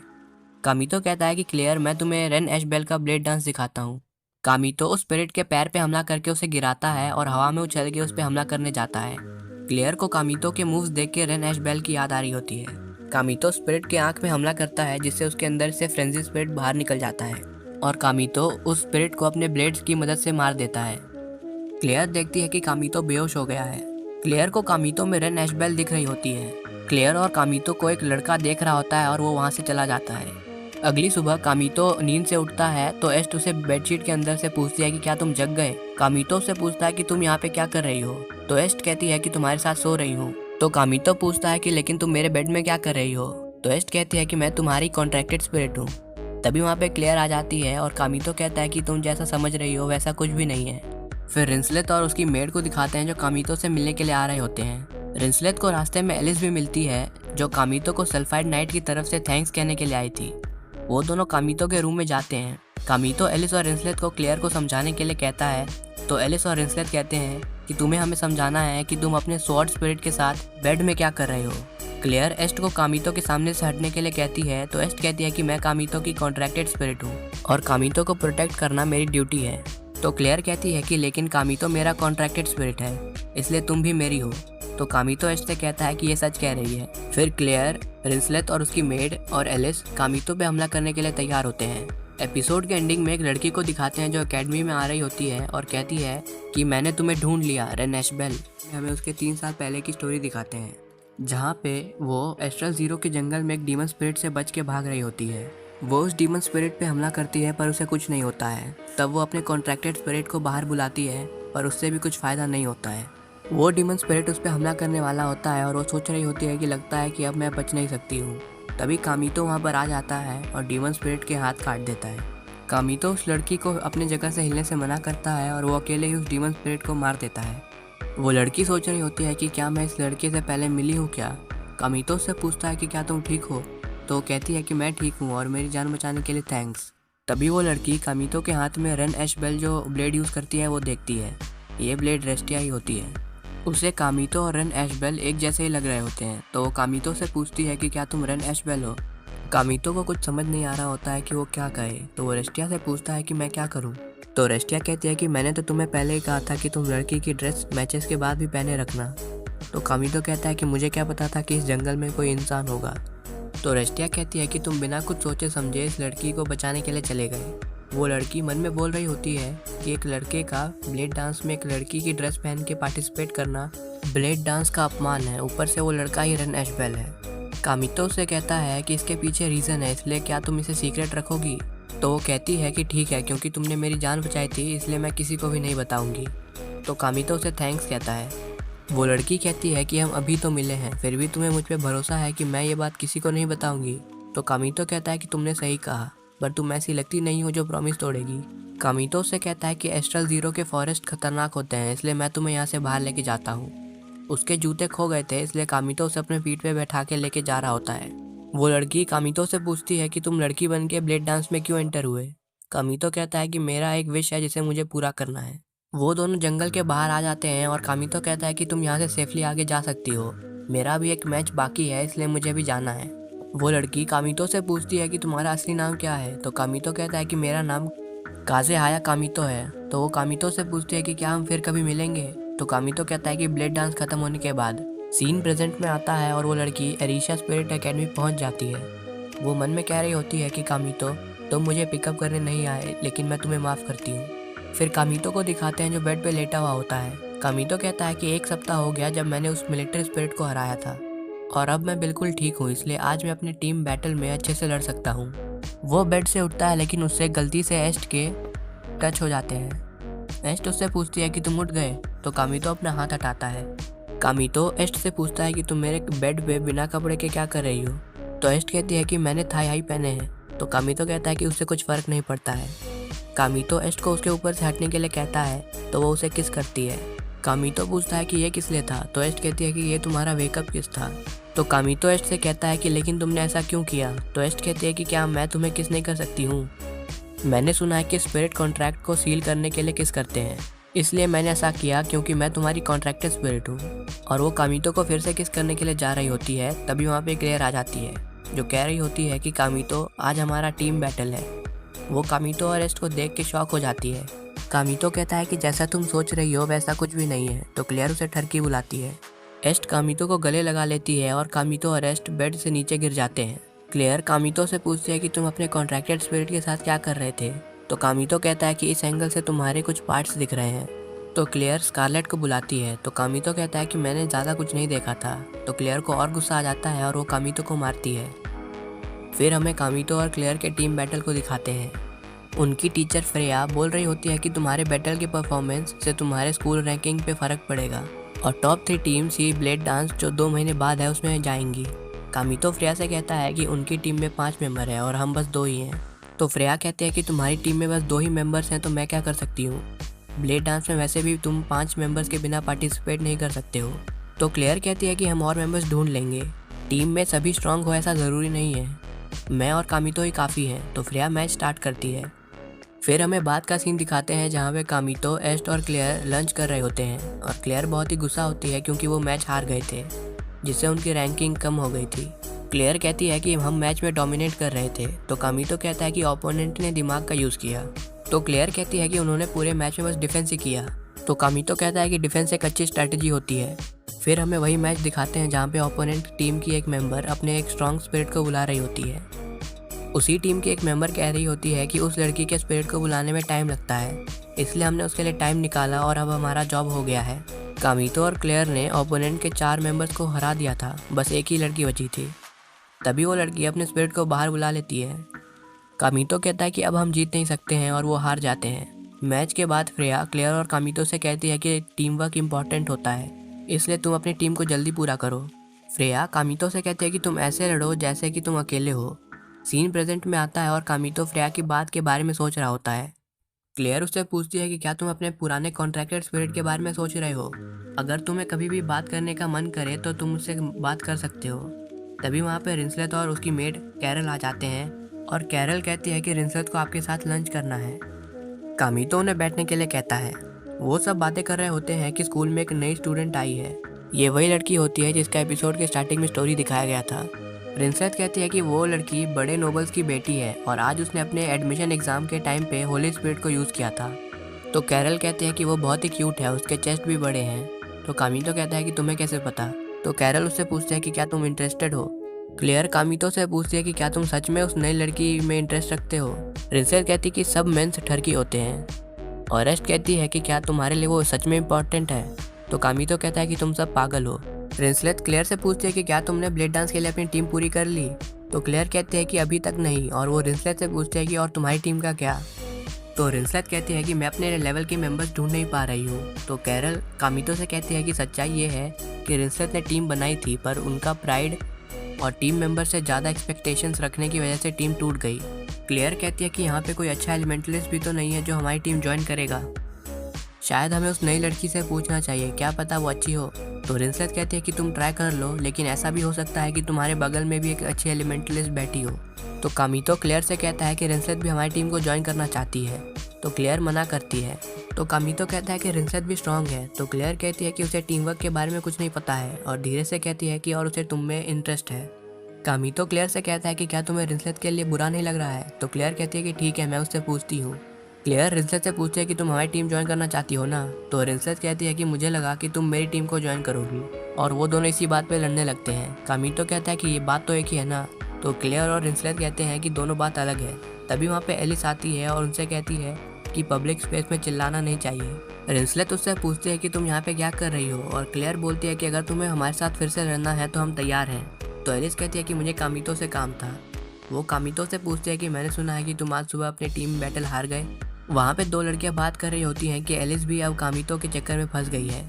कामितो कहता है कि क्लेयर मैं तुम्हें रेन एश बेल का ब्लेड डांस दिखाता हूँ। कामितो उस स्पिरिट के पैर पे हमला करके उसे गिराता है और हवा में उछल के उस पे हमला करने जाता है। क्लेयर को कामितो के मूव्स देख के रेन एश बेल की याद आ रही होती है। कामितो स्पिरिट के आंख में हमला करता है, जिससे उसके अंदर से फ्रेंजी स्पिरिट बाहर निकल जाता है और कामितो उस स्पिरिट को अपने ब्लेड्स की मदद से मार देता है। क्लेयर देखती है कि कामितो बेहोश हो गया है। क्लेयर को कामितो में रेन एश बेल दिख रही होती है। क्लेयर और कामितो को एक लड़का देख रहा होता है और वो वहाँ से चला जाता है। अगली सुबह कामितो नींद से उठता है तो एस्ट उसे बेडशीट के अंदर से पूछती है कि क्या तुम जग गए। कामितो से पूछता है कि तुम यहाँ पे क्या कर रही हो। तो एस्ट कहती है कि तुम्हारे साथ सो रही हूँ। तो कामितो पूछता है कि लेकिन तुम मेरे बेड में क्या कर रही हो। तो एस्ट कहती है कि मैं तुम्हारी कॉन्ट्रैक्टेड स्पिरिट हूँ। तभी वहाँ पे क्लेयर आ जाती है और कामितो कहता है कि तुम जैसा समझ रही हो वैसा कुछ भी नहीं है। फिर रिंसलेट और उसकी मेड को दिखाते हैं जो कामितो से मिलने के लिए आ रहे होते हैं। रिंसलेट को रास्ते में एलिस भी मिलती है जो कामितो को सल्फाइड नाइट की तरफ से थैंक्स कहने के लिए आई थी। वो दोनों कामितो के रूम में जाते हैं। कामितो एलिस और रिंसलेट को क्लेयर को समझाने के लिए कहता है। तो एलिस और रिंसलेट कहते हैं कि तुम्हें हमें समझाना है कि तुम अपने स्वॉर्ड स्पिरिट के साथ बेड में क्या कर रहे हो। क्लेयर एस्ट को कामितो के सामने से हटने के लिए कहती है। तो एस्ट कहती है कि मैं कामितो की कॉन्ट्रैक्टेड स्पिरिट हूँ और कामितो को प्रोटेक्ट करना मेरी ड्यूटी है। तो क्लेयर कहती है कि लेकिन कामितो मेरा कॉन्ट्रैक्टेड स्पिरिट है, इसलिए तुम भी मेरी हो। तो कामितो एस्ट से कहता है कि ये सच कह रही है। फिर क्लेयर, रिंसलेट और उसकी मेड और एलिस कामितो पे हमला करने के लिए तैयार होते हैं। एपिसोड के एंडिंग में एक लड़की को दिखाते हैं जो एकेडमी में आ रही होती है और कहती है कि मैंने तुम्हें ढूंढ लिया रेन एश बेल। हमें उसके 3 साल पहले की स्टोरी दिखाते हैं जहाँ पे वो एस्ट्रल जीरो के जंगल में एक डीमन स्पिरिट से बच के भाग रही होती है। वो उस डीमन स्पिरिट पे हमला करती है पर उसे कुछ नहीं होता है। तब वो अपने कॉन्ट्रैक्टेड स्पिरिट को बाहर बुलाती है पर उससे भी कुछ फ़ायदा नहीं होता है। वो डीमन स्पिरिट उस पर हमला करने वाला होता है और वो सोच रही होती है कि लगता है कि अब मैं बच नहीं सकती हूँ। तभी कामितो वहाँ पर आ जाता है और डीमन स्पिरिट के हाथ काट देता है। कामितो उस लड़की को अपनी जगह से हिलने से मना करता है और वो अकेले ही उस डीमन स्पिरिट को मार देता है। वो लड़की सोच रही होती है कि क्या मैं इस लड़के से पहले मिली हूँ क्या। कामितो से पूछता है कि क्या तुम ठीक हो। तो वो कहती है कि मैं ठीक हूँ और मेरी जान बचाने के लिए थैंक्स। तभी वो लड़की कामितो के हाथ में रेन एश बेल जो ब्लेड यूज़ करती है वो देखती है। ये ब्लेड रेस्टिया ही होती है। उसे कामितो और रेन एश बेल एक जैसे ही लग रहे होते हैं। तो वो कामितो से पूछती है कि क्या तुम रेन एश बेल हो। कामितो को कुछ समझ नहीं आ रहा होता है कि वो क्या कहे। तो वो रेस्टिया से पूछता है कि मैं क्या करूँ। तो रेस्टिया कहती है कि मैंने तो तुम्हें पहले ही कहा था कि तुम लड़की की ड्रेस मैचेस के बाद भी पहने रखना। तो कामितो कहता है कि मुझे क्या पता था कि इस जंगल में कोई इंसान होगा। तो रेस्टिया कहती है कि तुम बिना कुछ सोचे समझे इस लड़की को बचाने के लिए चले गए। वो लड़की मन में बोल रही होती है कि एक लड़के का ब्लेड डांस में एक लड़की की ड्रेस पहन के पार्टिसिपेट करना ब्लेड डांस का अपमान है, ऊपर से वो लड़का ही रेन एश बेल है। कामितो से कहता है कि इसके पीछे रीज़न है, इसलिए क्या तुम इसे सीक्रेट रखोगी। तो वो कहती है कि ठीक है, क्योंकि तुमने मेरी जान बचाई थी इसलिए मैं किसी को भी नहीं बताऊंगी। तो कामितो उसे थैंक्स कहता है। वो लड़की कहती है कि हम अभी तो मिले हैं, फिर भी तुम्हें मुझ पर भरोसा है कि मैं ये बात किसी को नहीं बताऊंगी। तो कामितो कहता है कि तुमने सही कहा, पर तुम ऐसी लगती नहीं हो जो प्रॉमिस तोड़ेगी। कामितो उससे कहता है कि एस्ट्रल ज़ीरो के फॉरेस्ट खतरनाक होते हैं, इसलिए मैं तुम्हें यहाँ से बाहर लेके जाता हूँ। उसके जूते खो गए थे, इसलिए कामितो उसे अपने पीठ पे बैठा के लेके जा रहा होता है। वो लड़की कामितो से पूछती है कि तुम लड़की बन के ब्लेड डांस में क्यों एंटर हुए। कामितो कहता है कि मेरा एक विश है जिसे मुझे पूरा करना है। वो दोनों जंगल के बाहर आ जाते हैं और कामितो कहता है कि तुम यहाँ से सेफली आगे जा सकती हो, मेरा भी एक मैच बाकी है इसलिए मुझे भी जाना है। वो लड़की कामितो से पूछती है कि तुम्हारा असली नाम क्या है, तो कामितो कहता है कि मेरा नाम काज़ेहाया कामितो है। तो वो कामितो से पूछती है कि क्या हम फिर कभी मिलेंगे, तो कामितो कहता है कि ब्लेड डांस खत्म होने के बाद। सीन प्रेजेंट में आता है और वो लड़की एरिशा स्पिरिट एकेडमी पहुंच जाती है। वो मन में कह रही होती है कि कामितो तुम मुझे पिकअप करने नहीं आए, लेकिन मैं तुम्हें माफ़ करती हूँ। फिर कामितो को दिखाते हैं जो बेड पे लेटा हुआ होता है। कामितो कहता है कि 1 सप्ताह हो गया जब मैंने उस मिलिट्री स्पिरिट को हराया था और अब मैं बिल्कुल ठीक हूँ, इसलिए आज मैं अपनी टीम बैटल में अच्छे से लड़ सकता हूँ। वो बेड से उठता है लेकिन उससे गलती से एस्ट के टच हो जाते हैं। एस्ट उससे पूछती है कि तुम उठ गए, तो कामितो अपना हाथ हटाता है। कामितो एस्ट से पूछता है कि तुम मेरे बेड पे बिना कपड़े के क्या कर रही हो, तो एस्ट कहती है कि मैंने थाई हाई पहने हैं। तो कामितो कहता है कि उससे कुछ फ़र्क नहीं पड़ता है। कामितो एस्ट को उसके ऊपर से हटने के लिए कहता है, तो वो उसे किस करती है। कामितो पूछता है कि ये किस लिए था, तो एस्ट कहती है कि ये तुम्हारा वेकअप किस था। तो कामितो एस्ट से कहता है कि लेकिन तुमने ऐसा क्यों किया, तो एस्ट कहती है कि क्या मैं तुम्हें किस नहीं कर सकती हूँ। मैंने सुना है कि स्पिरिट कॉन्ट्रैक्ट को सील करने के लिए किस करते हैं, इसलिए मैंने ऐसा किया क्योंकि मैं तुम्हारी कॉन्ट्रैक्टेड स्पिरिट हूँ। और वो कामितो को फिर से किस करने के लिए जा रही होती है, तभी वहाँ पे क्लेयर आ जाती है जो कह रही होती है कि कामितो आज हमारा टीम बैटल है। वो कामितो और एस्ट को देख के शॉक हो जाती है। कामितो कहता है कि जैसा तुम सोच रही हो वैसा कुछ भी नहीं है, तो क्लेयर उसे ठरकी बुलाती है। एस्ट कामितो को गले लगा लेती है और कामितो और एस्ट बेड से नीचे गिर जाते हैं। क्लेयर कामितो से पूछती है कि तुम अपने कॉन्ट्रैक्टेड स्पिरिट के साथ क्या कर रहे थे, तो कामितो कहता है कि इस एंगल से तुम्हारे कुछ पार्ट्स दिख रहे हैं। तो क्लेयर स्कारलेट को बुलाती है, तो कामितो कहता है कि मैंने ज़्यादा कुछ नहीं देखा था। तो क्लेयर को और गुस्सा आ जाता है और वो कामितो को मारती है। फिर हमें कामितो और क्लेयर के टीम बैटल को दिखाते हैं। उनकी टीचर फ्रेया बोल रही होती है कि तुम्हारे बैटल की परफॉर्मेंस से तुम्हारे स्कूल रैंकिंग पे फ़र्क पड़ेगा और टॉप 3 टीम्स ही ब्लेड डांस जो 2 महीने बाद है उसमें जाएंगी। कामितो फ्रेया से कहता है कि उनकी टीम में 5 मेंबर है और हम बस 2 ही हैं। तो फ्रेया कहती है कि तुम्हारी टीम में बस 2 ही मेंबर्स हैं, तो मैं क्या कर सकती हूँ। ब्लेड डांस में वैसे भी तुम 5 मेंबर्स के बिना पार्टिसिपेट नहीं कर सकते हो। तो क्लेयर कहती है कि हम और मेंबर्स ढूंढ लेंगे, टीम में सभी स्ट्रांग हो ऐसा ज़रूरी नहीं है, मैं और कामितो ही काफ़ी हैं। तो फ्रेया मैच स्टार्ट करती है। फिर हमें बाद का सीन दिखाते हैं जहाँ पे कामितो, एस्ट और क्लेयर लंच कर रहे होते हैं और क्लेयर बहुत ही गुस्सा होती है क्योंकि वो मैच हार गए थे, जिससे उनकी रैंकिंग कम हो गई थी। क्लेयर कहती है कि हम मैच में डोमिनेट कर रहे थे, तो कामितो कहता है कि ओपोनेंट ने दिमाग का यूज़ किया। तो क्लेयर कहती है कि उन्होंने पूरे मैच में बस डिफेंस ही किया। तो कामितो कहता है कि डिफेंस एक अच्छी स्ट्रैटेजी होती है। फिर हमें वही मैच दिखाते हैं जहाँ पे ओपोनेंट टीम की एक मेंबर अपने एक स्ट्रॉन्ग स्पिरिट को बुला रही होती है। उसी टीम की एक मेंबर कह रही होती है कि उस लड़की के स्पिरिट को बुलाने में टाइम लगता है, इसलिए हमने उसके लिए टाइम निकाला और अब हमारा जॉब हो गया है। कामितो और क्लेयर ने ओपोनेंट के 4 मेंबर्स को हरा दिया था, बस एक ही लड़की बची थी। तभी वो लड़की अपने स्पिरिट को बाहर बुला लेती है। कामितो कहता है कि अब हम जीत नहीं सकते हैं और वो हार जाते हैं। मैच के बाद फ्रेया क्लेयर और कामितो से कहती है कि टीम वर्क इम्पॉर्टेंट होता है, इसलिए तुम अपनी टीम को जल्दी पूरा करो। फ्रेया कामितो से कहती है कि तुम ऐसे लड़ो जैसे कि तुम अकेले हो। सीन प्रेजेंट में आता है और कामितो फ्रेया की बात के बारे में सोच रहा होता है। क्लेयर उससे पूछती है कि क्या तुम अपने पुराने कॉन्ट्रैक्टेड स्पिरिट के बारे में सोच रहे हो, अगर तुम्हें कभी भी बात करने का मन करे तो तुम मुझसे बात कर सकते हो। तभी वहाँ पे रिंसलेट और उसकी मेड कैरल आ जाते हैं और कैरल कहती है कि रिंसलेट को आपके साथ लंच करना है। कामितो उन्हें बैठने के लिए कहता है। वो सब बातें कर रहे होते हैं कि स्कूल में एक नई स्टूडेंट आई है। ये वही लड़की होती है जिसका एपिसोड के स्टार्टिंग में स्टोरी दिखाया गया था। प्रिंसेस कहती है कि वो लड़की बड़े नोबल्स की बेटी है और आज उसने अपने एडमिशन एग्ज़ाम के टाइम पे होली स्पिरिट को यूज़ किया था। तो कैरल कहती है कि वो बहुत ही क्यूट है, उसके चेस्ट भी बड़े हैं। तो कामितो कहता है कि तुम्हें कैसे पता। तो कैरल उससे पूछते हैं कि क्या तुम इंटरेस्टेड हो। क्लेयर कामितो से पूछती है कि क्या तुम सच में उस नई लड़की में इंटरेस्ट रखते हो। प्रिंसेस कहती है कि सब मेंस ठरकी होते हैं। और एस्ट कहती है कि क्या तुम्हारे लिए वो सच में इम्पोर्टेंट है। तो कामितो कहता है कि तुम सब पागल हो। रिंसलेट क्लेयर से पूछती है कि क्या तुमने ब्लेड डांस के लिए अपनी टीम पूरी कर ली। तो क्लेयर कहती है कि अभी तक नहीं, और वो रिंसलेट से पूछती है कि और तुम्हारी टीम का क्या। तो रिंसलेट कहती है कि मैं अपने लेवल के मेंबर्स ढूंढ नहीं पा रही हूँ। तो कैरल कामितो से कहती है कि सच्चाई ये है कि रिंसलेट ने टीम बनाई थी, पर उनका प्राइड और टीम मेंबर से ज़्यादा एक्सपेक्टेशंस रखने की वजह से टीम टूट गई। क्लेयर कहती है कि यहाँ पे कोई अच्छा एलिमेंटलिस्ट भी तो नहीं है जो हमारी टीम ज्वाइन करेगा। शायद हमें उस नई लड़की से पूछना चाहिए, क्या पता वो अच्छी हो। तो रिंसलेट कहती है कि तुम ट्राई कर लो, लेकिन ऐसा भी हो सकता है कि तुम्हारे बगल में भी एक अच्छी एलिमेंटलिस्ट बैठी हो। तो कामितो क्लेयर से कहता है कि रिंसलेट भी हमारी टीम को ज्वाइन करना चाहती है। तो क्लेयर मना करती है। तो कामितो कहता है कि रिंसलेट भी स्ट्रांग है। तो क्लेयर कहती है कि उसे टीम वर्क के बारे में कुछ नहीं पता है, और धीरे से कहती है कि और उसे तुम में इंटरेस्ट है। कामितो क्लेयर से कहता है कि क्या तुम्हें रिंसलेट के लिए बुरा नहीं लग रहा है। तो क्लेयर कहती है कि ठीक है, मैं उससे पूछती हूँ। क्लेयर रिंसलेट से पूछती है कि तुम हमारी टीम ज्वाइन करना चाहती हो ना। तो रिंसलेट कहती है कि मुझे लगा कि तुम मेरी टीम को ज्वाइन करोगी, और वो दोनों इसी बात पे लड़ने लगते हैं। कामितो कहता है कि ये बात तो एक ही है ना। तो क्लेयर और रिंसलेट कहते हैं कि दोनों बात अलग है। तभी वहाँ पे एलिस आती है और उनसे कहती है कि पब्लिक स्पेस में चिल्लाना नहीं चाहिए। रिंसलेट उससे पूछते हैं कि तुम यहाँ पे क्या कर रही हो, और क्लेयर बोलती है कि अगर तुम्हें हमारे साथ फिर से लड़ना है तो हम तैयार हैं। तो एलिस कहती है कि मुझे कामितो से काम था। वो कामितो से पूछते हैं कि मैंने सुना है कि तुम आज सुबह अपनी टीम बैटल हार गए। वहाँ पे दो लड़कियाँ बात कर रही होती हैं कि एलिस भी अब कामितो के चक्कर में फंस गई है।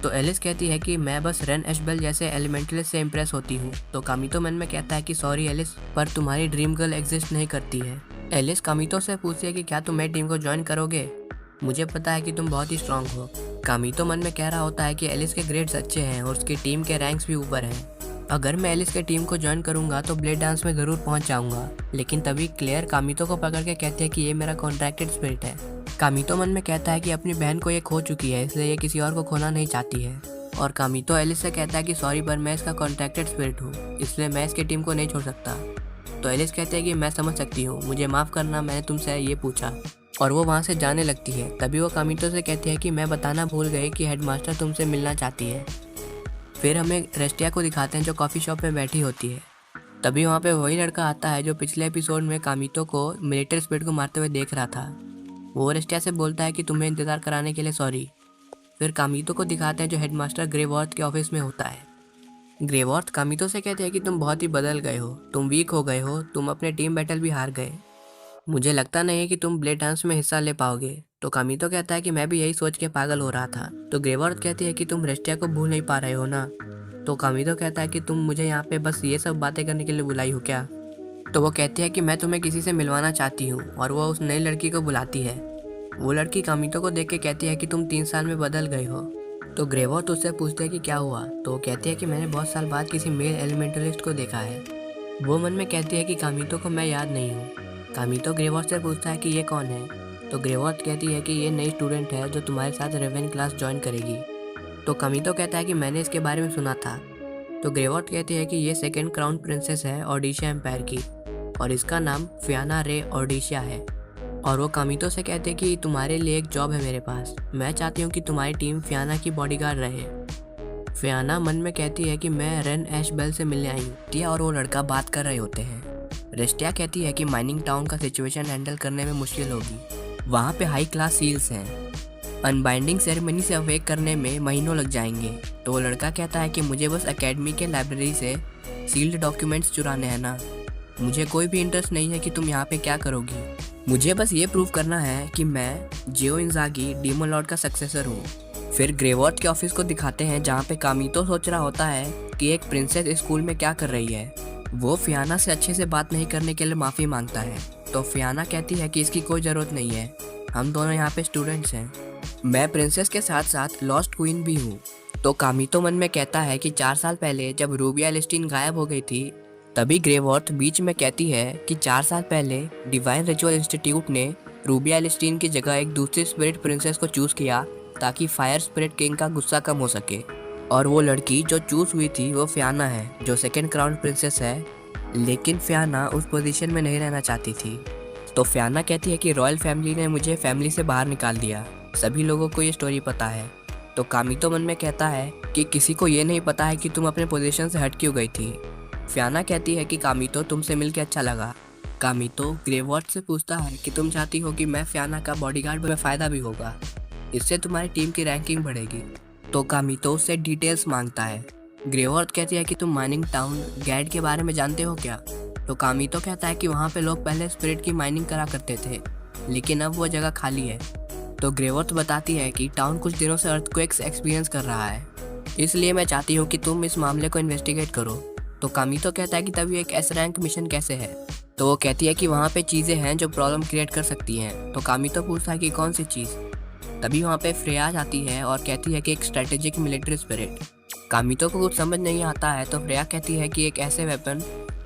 तो एलिस कहती है कि मैं बस रेन एशबेल जैसे एलिमेंटलिस्ट से इम्प्रेस होती हूँ। तो कामितो मन में कहता है कि सॉरी एलिस, पर तुम्हारी ड्रीम गर्ल एग्जिस्ट नहीं करती है। एलिस कामितो से पूछती है कि क्या तुम मेरी टीम को ज्वाइन करोगे, मुझे पता है कि तुम बहुत ही स्ट्रांग हो। कामितो मन में कह रहा होता है कि एलिस के ग्रेड्स अच्छे हैं और उसकी टीम के रैंक्स भी ऊपर हैं। अगर मैं एलिस के टीम को ज्वाइन करूंगा तो ब्लेड डांस में ज़रूर पहुंच जाऊंगा। लेकिन तभी क्लेयर कामितो को पकड़ के कहती है कि ये मेरा कॉन्ट्रैक्टेड स्पिरिट है। कामितो मन में कहता है कि अपनी बहन को ये खो चुकी है, इसलिए ये किसी और को खोना नहीं चाहती है। और कामितो एलिस से कहता है कि सॉरी, पर मैं इसका कॉन्ट्रैक्टेड स्पिरिट हूँ, इसलिए मैं इसकी टीम को नहीं छोड़ सकता। तो एलिस कहते हैं कि मैं समझ सकती हूँ, मुझे माफ़ करना, मैंने तुमसे ये पूछा। और वो वहाँ से जाने लगती है। तभी वो कामितो से कहती है कि मैं बताना भूल गई कि हेडमास्टर तुमसे मिलना चाहती है। फिर हमें रेस्टिया को दिखाते हैं जो कॉफ़ी शॉप में बैठी होती है। तभी वहाँ पे वही लड़का आता है जो पिछले एपिसोड में कामितो को मिलिट्री स्पिरिट को मारते हुए देख रहा था। वो रेस्टिया से बोलता है कि तुम्हें इंतज़ार कराने के लिए सॉरी। फिर कामितो को दिखाते हैं जो हेडमास्टर ग्रेवॉर्थ के ऑफिस में होता है। ग्रेवॉर्थ कामितो से कहते हैं कि तुम बहुत ही बदल गए हो, तुम वीक हो गए हो, तुम अपने टीम बैटल भी हार गए। मुझे लगता नहीं है कि तुम ब्लेड डांस में हिस्सा ले पाओगे। तो कामितो कहता है कि मैं भी यही सोच के पागल हो रहा था। तो ग्रेवॉर्थ कहती है कि तुम रेस्टिया को भूल नहीं पा रहे हो ना। तो कामितो कहता है कि तुम मुझे यहाँ पे बस ये सब बातें करने के लिए बुलाई हो क्या। तो वो कहती है कि मैं तुम्हें किसी से मिलवाना चाहती हूँ, और वो उस नई लड़की को बुलाती है। वो लड़की कामितो को देख के कहती है कि तुम 3 साल में बदल गए हो। तो ग्रेवॉर्थ उससे पूछते हैं कि क्या हुआ। तो वो कहती है कि मैंने बहुत साल बाद किसी मेल एलिमेंटलिस्ट को देखा है। वो मन में कहती है कि कामितो को मैं याद नहीं हूँ। कामितो ग्रेवॉर्थ से पूछता है कि ये कौन है। तो ग्रेवॉर्थ कहती है कि ये नई स्टूडेंट है जो तुम्हारे साथ रेवेन क्लास ज्वाइन करेगी। तो कामितो कहता है कि मैंने इसके बारे में सुना था। तो ग्रेवॉर्थ कहती है कि ये सेकंड क्राउन प्रिंसेस है ओडिशिया एम्पायर की, और इसका नाम फियाना रे ओडिशिया है। और वो कामितो से कहते हैं कि तुम्हारे लिए एक जॉब है मेरे पास, मैं चाहती हूँ कि तुम्हारी टीम फियाना की बॉडीगार्ड रहे। फियाना मन में कहती है कि मैं रेन एशबेल से मिलने आई हूँ। टिया और वो लड़का बात कर रहे होते हैं। रेस्टिया कहती है कि माइनिंग टाउन का सिचुएशन हैंडल करने में मुश्किल होगी, वहाँ पे हाई क्लास सील्स हैं, अनबाइंडिंग सेरेमनी से अवेक करने में महीनों लग जाएंगे। तो वो लड़का कहता है कि मुझे बस एकेडमी के लाइब्रेरी से सील्ड डॉक्यूमेंट्स चुराने हैं ना, मुझे कोई भी इंटरेस्ट नहीं है कि तुम यहाँ पे क्या करोगी, मुझे बस ये प्रूव करना है कि मैं जियो इंजागी डीमन लॉर्ड का सक्सेसर हूँ। फिर ग्रेवॉर्थ के ऑफिस को दिखाते हैं जहाँ पे कामितो सोच रहा होता है कि एक प्रिंसेस स्कूल में क्या कर रही है। वो फियाना से अच्छे से बात नहीं करने के लिए माफ़ी मांगता है। तो फियाना कहती है कि इसकी कोई ज़रूरत नहीं है, हम दोनों यहाँ पे स्टूडेंट्स हैं, मैं प्रिंसेस के साथ साथ लॉस्ट क्वीन भी हूँ। तो कामितो मन में कहता है कि 4 साल पहले जब रूबिया एलिस्टीन गायब हो गई थी, तभी ग्रेवॉर्थ बीच में कहती है कि 4 साल पहले डिवाइन रिचुअल इंस्टीट्यूट ने रूबिया एलिस्टीन की जगह एक दूसरी स्पिरिट प्रिंसेस को चूज़ किया ताकि फायर स्पिरिट किंग का गुस्सा कम हो सके। और वो लड़की जो चूज़ हुई थी वो फियाना है जो सेकेंड क्राउन प्रिंसेस है, लेकिन फियाना उस पोजीशन में नहीं रहना चाहती थी। तो फियाना कहती है कि रॉयल फैमिली ने मुझे फैमिली से बाहर निकाल दिया, सभी लोगों को ये स्टोरी पता है। तो कामितो मन में कहता है कि किसी को ये नहीं पता है कि तुम अपने पोजीशन से हट क्यों गई थी। फियाना कहती है कि कामितो तुमसे मिलकर अच्छा लगा। कामितो ग्रेवॉर्थ से पूछता है कि तुम चाहती हो कि मैं फियाना का बॉडीगार्ड में फ़ायदा भी होगा, इससे तुम्हारी टीम की रैंकिंग बढ़ेगी। तो कामितो उससे डिटेल्स मांगता है। ग्रेवॉर्थ कहती है कि तुम माइनिंग टाउन गैड के बारे में जानते हो क्या। तो कामितो कहता है कि वहाँ पे लोग पहले स्पिरिट की माइनिंग करा करते थे, लेकिन अब वो जगह खाली है। तो ग्रेवॉर्थ बताती है कि टाउन कुछ दिनों से अर्थक्वेक्स एक्सपीरियंस कर रहा है, इसलिए मैं चाहती हूँ कि तुम इस मामले को इन्वेस्टिगेट करो। तो कामितो कहता है कि तभी एक एस रैंक मिशन कैसे है। तो वो कहती है कि वहाँ पे चीज़ें हैं जो प्रॉब्लम क्रिएट कर सकती हैं। तो कामितो पूछता है कि कौन सी चीज़। तभी वहाँ पे फ्रेया आ जाती है और कहती है कि एक स्ट्रेटेजिक मिलिट्री स्पिरिट। कामितो को कुछ समझ नहीं आता है तो फ्रेया कहती है कि एक ऐसे वेपन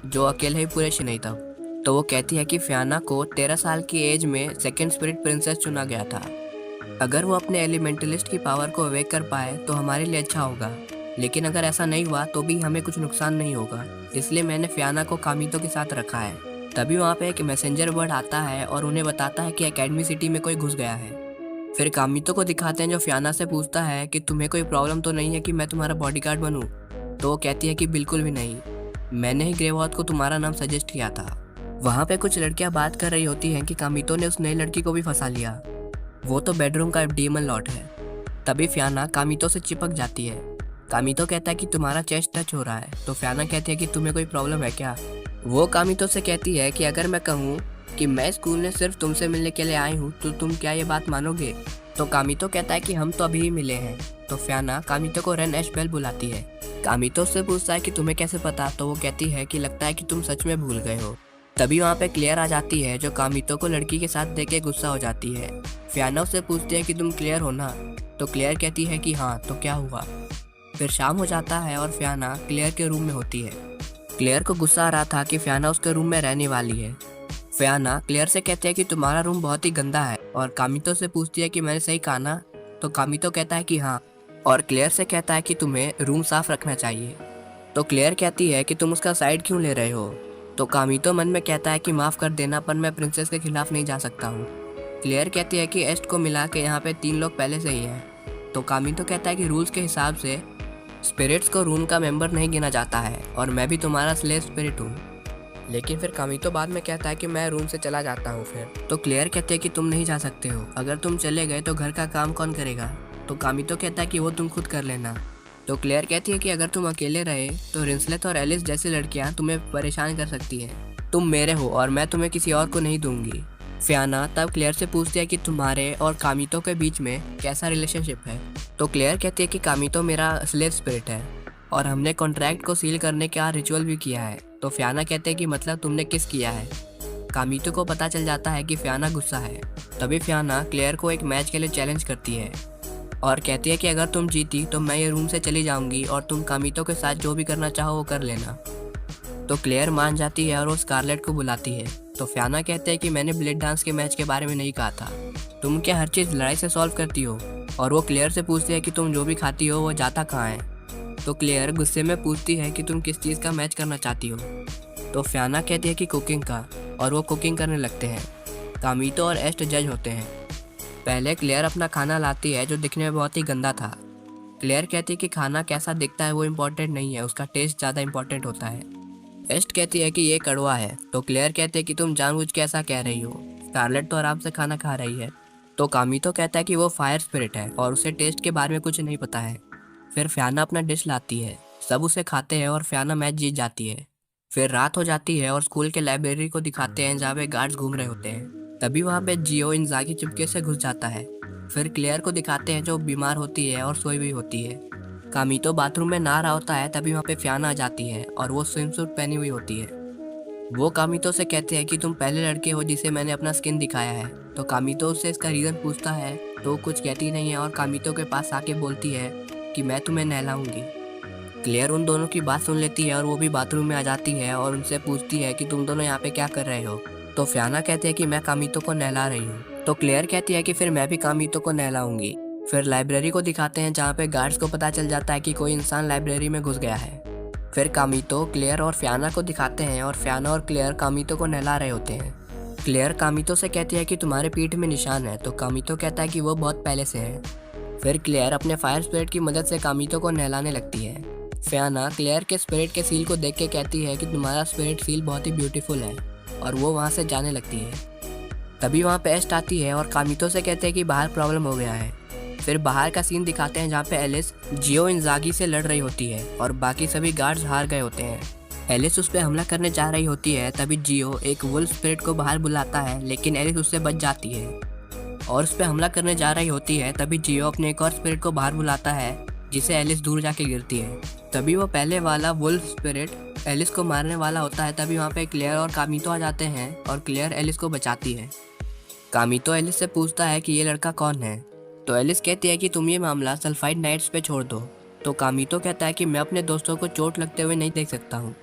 जो अकेले ही पूरे नहीं था। तो वो कहती है कि फियाना को 13 साल की एज में सेकेंड स्पिरिट प्रिंसेस चुना गया था। अगर वो अपने एलिमेंटलिस्ट की पावर को अवेक कर पाए तो हमारे लिए अच्छा होगा, लेकिन अगर ऐसा नहीं हुआ तो भी हमें कुछ नुकसान नहीं होगा, इसलिए मैंने फियाना को कामितो के साथ रखा है। तभी वहाँ पे एक मैसेंजर बर्ड आता है और उन्हें बताता है कि एकेडमी सिटी में कोई घुस गया है। फिर कामितो को दिखाते हैं जो फियाना से पूछता है कि तुम्हें कोई प्रॉब्लम तो नहीं है कि मैं तुम्हारा बॉडीगार्ड बनूं? तो वो कहती है कि बिल्कुल भी नहीं, मैंने ही ग्रेवॉथ को तुम्हारा नाम सजेस्ट किया था। वहाँ पे कुछ लड़कियाँ बात कर रही होती हैं कि कामितो ने उस नई लड़की को भी फंसा लिया, वो तो बेडरूम का डीमन लॉर्ड है। तभी फियाना कामितो से चिपक जाती है। कामितो कहता है कि तुम्हारा चेस्ट टच हो रहा है। तो फियाना कहती है कि तुम्हें कोई प्रॉब्लम है क्या? वो कामितो से कहती है कि अगर मैं कहूँ कि मैं स्कूल में सिर्फ तुमसे मिलने के लिए आई हूँ तो तुम क्या ये बात मानोगे? तो कामितो कहता है कि हम तो अभी ही मिले हैं। तो फियाना कामितो को रन एशबेल बुलाती है। कामितो से पूछता है कि तुम्हें कैसे पता? तो वो कहती है कि लगता है कि तुम सच में भूल गए हो। तभी वहाँ पे क्लियर आ जाती है जो कामितो को लड़की के साथ देख के गुस्सा हो जाती है। फियाना उससे पूछती है कि तुम क्लियर हो ना? तो क्लियर कहती है कि हाँ। तो क्या हुआ? फिर शाम हो जाता है और फियाना क्लियर के रूम में होती है। क्लियर को गुस्सा आ रहा था कि फियाना उसके रूम में रहने वाली है। फियाना क्लियर से कहती है कि तुम्हारा रूम बहुत ही गंदा है और कामितो से पूछती है कि मैंने सही कहा ना? तो कामितो कहता है कि हाँ, और क्लियर से कहता है कि तुम्हें रूम साफ रखना चाहिए। तो क्लियर कहती है कि तुम उसका साइड क्यों ले रहे हो? तो कामितो मन में कहता है कि माफ़ कर देना, पर मैं प्रिंसेस के खिलाफ नहीं जा सकता हूँ। क्लियर कहती है कि एस्ट को मिला के यहाँ पे 3 लोग पहले से ही हैं। तो कामितो कहता है कि रूल्स के हिसाब से स्पिरिट्स को रूम का मेंबर नहीं गिना जाता है और मैं भी तुम्हारा स्लेव स्पिरिट हूँ। लेकिन फिर कामितो बाद में कहता है कि मैं रूम से चला जाता हूँ। फिर तो क्लियर कहते हैं कि तुम नहीं जा सकते हो, अगर तुम चले गए तो घर का काम कौन करेगा? तो कामितो कहता है कि वो तुम खुद कर लेना। तो क्लियर कहती है कि अगर तुम अकेले रहे तो रिंसलेट और एलिस जैसी लड़कियां तुम्हें परेशान कर सकती हैं। तुम मेरे हो और मैं तुम्हें किसी और को नहीं दूंगी। फियाना तब क्लियर से पूछती है कि तुम्हारे और कामितो के बीच में कैसा रिलेशनशिप है? तो क्लियर कहती है कि कामितो मेरा स्लेव स्पिरिट है और हमने कॉन्ट्रैक्ट को सील करने का रिचुअल भी किया है। तो फियाना कहते हैं कि मतलब तुमने किस किया है? कामितो को पता चल जाता है कि फियाना गुस्सा है। तभी फियाना क्लियर को एक मैच के लिए चैलेंज करती है और कहती है कि अगर तुम जीती तो मैं ये रूम से चली जाऊंगी और तुम कामितो के साथ जो भी करना चाहो वो कर लेना। तो क्लियर मान जाती है और वो स्कारलेट को बुलाती है। तो फियाना कहते हैं कि मैंने ब्लेड डांस के मैच के बारे में नहीं कहा था, तुम क्या हर चीज़ लड़ाई से सॉल्व करती हो? और वो क्लियर से पूछती है कि तुम जो भी खाती हो वो जाता कहाँ है? तो क्लियर गुस्से में पूछती है कि तुम किस चीज़ का मैच करना चाहती हो? तो फियाना कहती है कि कुकिंग का, और वो कुकिंग करने लगते हैं। कामितो और एस्ट जज होते हैं। पहले क्लियर अपना खाना लाती है जो दिखने में बहुत ही गंदा था। क्लियर कहती है कि खाना कैसा दिखता है वो इम्पोर्टेंट नहीं है, उसका टेस्ट ज़्यादा इम्पोर्टेंट होता है। एस्ट कहती है कि ये कड़वा है। तो क्लियर कहती है कि तुम जानबूझ के ऐसा कह रही हो, स्कारलेट तो आराम से खाना खा रही है। तो कामितो कहता है कि वो फायर स्पिरिट है और उसे टेस्ट के बारे में कुछ नहीं पता है। फिर फियाना अपना डिश लाती है, सब उसे खाते हैं और फियाना मैच जीत जाती है। फिर रात हो जाती है और स्कूल के लाइब्रेरी को दिखाते हैं जहाँ पे गार्ड्स घूम रहे होते हैं। तभी वहाँ पे जियो इंजागी चुपके से घुस जाता है। फिर क्लियर को दिखाते हैं जो बीमार होती है और सोई हुई होती है। कामितो बाथरूम में नहा रहा होता है, तभी वहाँ पे फियाना आ जाती है और वो स्विम सूट पहनी हुई होती है। वो कामितो से कहते हैं कि तुम पहले लड़के हो जिसे मैंने अपना स्किन दिखाया है। तो कामितो उससे इसका रीज़न पूछता है तो कुछ कहती नहीं है और कामितो के पास आके बोलती है कि मैं तुम्हें नहलाऊंगी। क्लियर उन दोनों की बात सुन लेती है और वो भी बाथरूम में आ जाती है और उनसे पूछती है कि तुम दोनों यहाँ पे क्या कर रहे हो? तो फियाना कहती है कि मैं कामितो को नहला रही हूँ। तो क्लियर कहती है कि फिर मैं भी कामितो को नहलाऊंगी। फिर लाइब्रेरी को दिखाते हैं जहाँ पे गार्ड्स को पता चल जाता है कि कोई इंसान लाइब्रेरी में घुस गया है। फिर कामितो क्लियर और फियाना को दिखाते हैं और फियाना और क्लियर कामितो को नहला रहे होते हैं। क्लियर कामितो से कहती है कि तुम्हारे पीठ में निशान है। तो कामितो कहता है कि वो बहुत पहले से है। फिर क्लियर अपने फायर स्पिरिट की मदद से कामितो को नहलाने लगती है। फियाना क्लियर के स्पिरिट के सील को देख के कहती है कि तुम्हारा स्पिरिट सील बहुत ही ब्यूटीफुल है और वो वहाँ से जाने लगती है। तभी वहाँ पे एस्ट आती है और कामितो से कहते हैं कि बाहर प्रॉब्लम हो गया है। फिर बाहर का सीन दिखाते हैं जहाँ पे एलिस जियो इंजागी से लड़ रही होती है और बाकी सभी गार्ड्स हार गए होते हैं। एलिस उस पर हमला करने जा रही होती है, तभी जियो एक वुल्फ स्पिरिट को बाहर बुलाता है, लेकिन एलिस उससे बच जाती है और उस पर हमला करने जा रही होती है। तभी जियो अपने एक और स्पिरिट को बाहर बुलाता है जिसे एलिस दूर जाके गिरती है। तभी वो पहले वाला वुल्फ स्पिरिट एलिस को मारने वाला होता है। तभी वहाँ पे क्लेयर और कामितो आ जाते हैं और क्लेयर एलिस को बचाती है। कामितो एलिस से पूछता है कि ये लड़का कौन है, तो एलिस कहती है कि तुम ये मामला सल्फाइड नाइट्स पे छोड़ दो। तो कामितो कहता है कि मैं अपने दोस्तों को चोट लगते हुए नहीं देख सकता हूँ।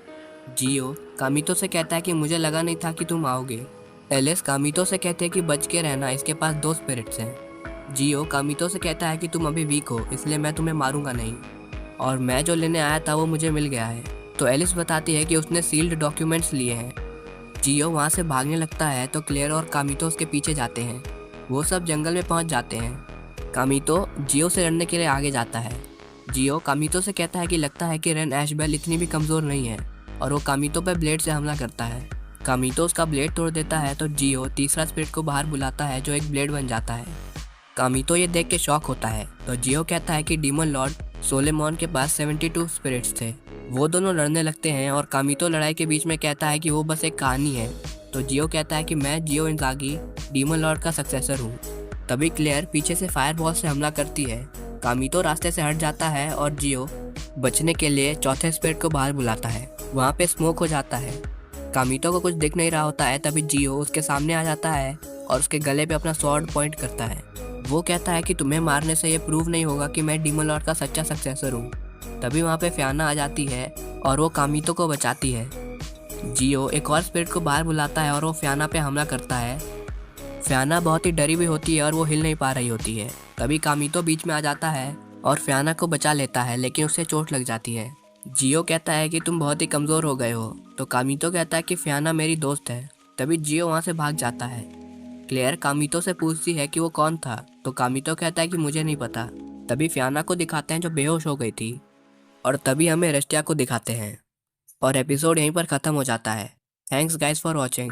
जियो कामितो से कहता है कि मुझे लगा नहीं था कि तुम आओगे। एलिस कामितो से कहते हैं कि बच के रहना, इसके पास 2 स्पिरिट्स हैं। जियो कामितो से कहता है कि तुम अभी वीक हो, इसलिए मैं तुम्हें मारूंगा नहीं, और मैं जो लेने आया था वो मुझे मिल गया है। तो एलिस बताती है कि उसने सील्ड डॉक्यूमेंट्स लिए हैं। जियो वहाँ से भागने लगता है तो क्लेयर और कामितो उसके पीछे जाते हैं। वो सब जंगल में पहुँच जाते हैं। कामितो जियो से लड़ने के लिए आगे जाता है। जियो कामितो से कहता है कि लगता है कि रेन एशबेल इतनी भी कमज़ोर नहीं है, और वो कामितो पर ब्लेड से हमला करता है। कामितो उसका ब्लेड तोड़ देता है तो जियो तीसरा स्पिरिट को बाहर बुलाता है जो एक ब्लेड बन जाता है। कामितो ये देख के शॉक होता है तो जियो कहता है कि डीमन लॉर्ड सोलेमॉन के पास 72 स्पिरिट्स थे। वो दोनों लड़ने लगते हैं और कामितो लड़ाई के बीच में कहता है कि वो बस एक कहानी है। तो जियो कहता है कि मैं जियो इंजागी डीमन लॉर्ड का सक्सेसर हूँ। तभी क्लेयर पीछे से फायरबॉल से हमला करती है। कामितो रास्ते से हट जाता है और जियो बचने के लिए चौथे स्पिरिट को बाहर बुलाता है। वहाँ पे स्मोक हो जाता है। कामितो को कुछ दिख नहीं रहा होता है। तभी जियो उसके सामने आ जाता है और उसके गले पे अपना स्वॉर्ड पॉइंट करता है। वो कहता है कि तुम्हें मारने से ये प्रूव नहीं होगा कि मैं डीमन लॉर्ड का सच्चा सक्सेसर हूँ। तभी वहाँ पे फियाना आ जाती है और वो कामितो को बचाती है। जियो एक और स्पिरिट को बाहर बुलाता है और वो फियाना पे हमला करता है। फियाना बहुत ही डरी हुई होती है और वो हिल नहीं पा रही होती है। तभी कामितो बीच में आ जाता है और फियाना को बचा लेता है, लेकिन उसे चोट लग जाती है। जियो कहता है कि तुम बहुत ही कमज़ोर हो गए हो। तो कामितो कहता है कि फियाना मेरी दोस्त है। तभी जियो वहाँ से भाग जाता है। क्लेयर कामितो से पूछती है कि वो कौन था, तो कामितो कहता है कि मुझे नहीं पता। तभी फियाना को दिखाते हैं जो बेहोश हो गई थी, और तभी हमें रस्टिया को दिखाते हैं और एपिसोड यहीं पर ख़त्म हो जाता है। Thanks guys for watching.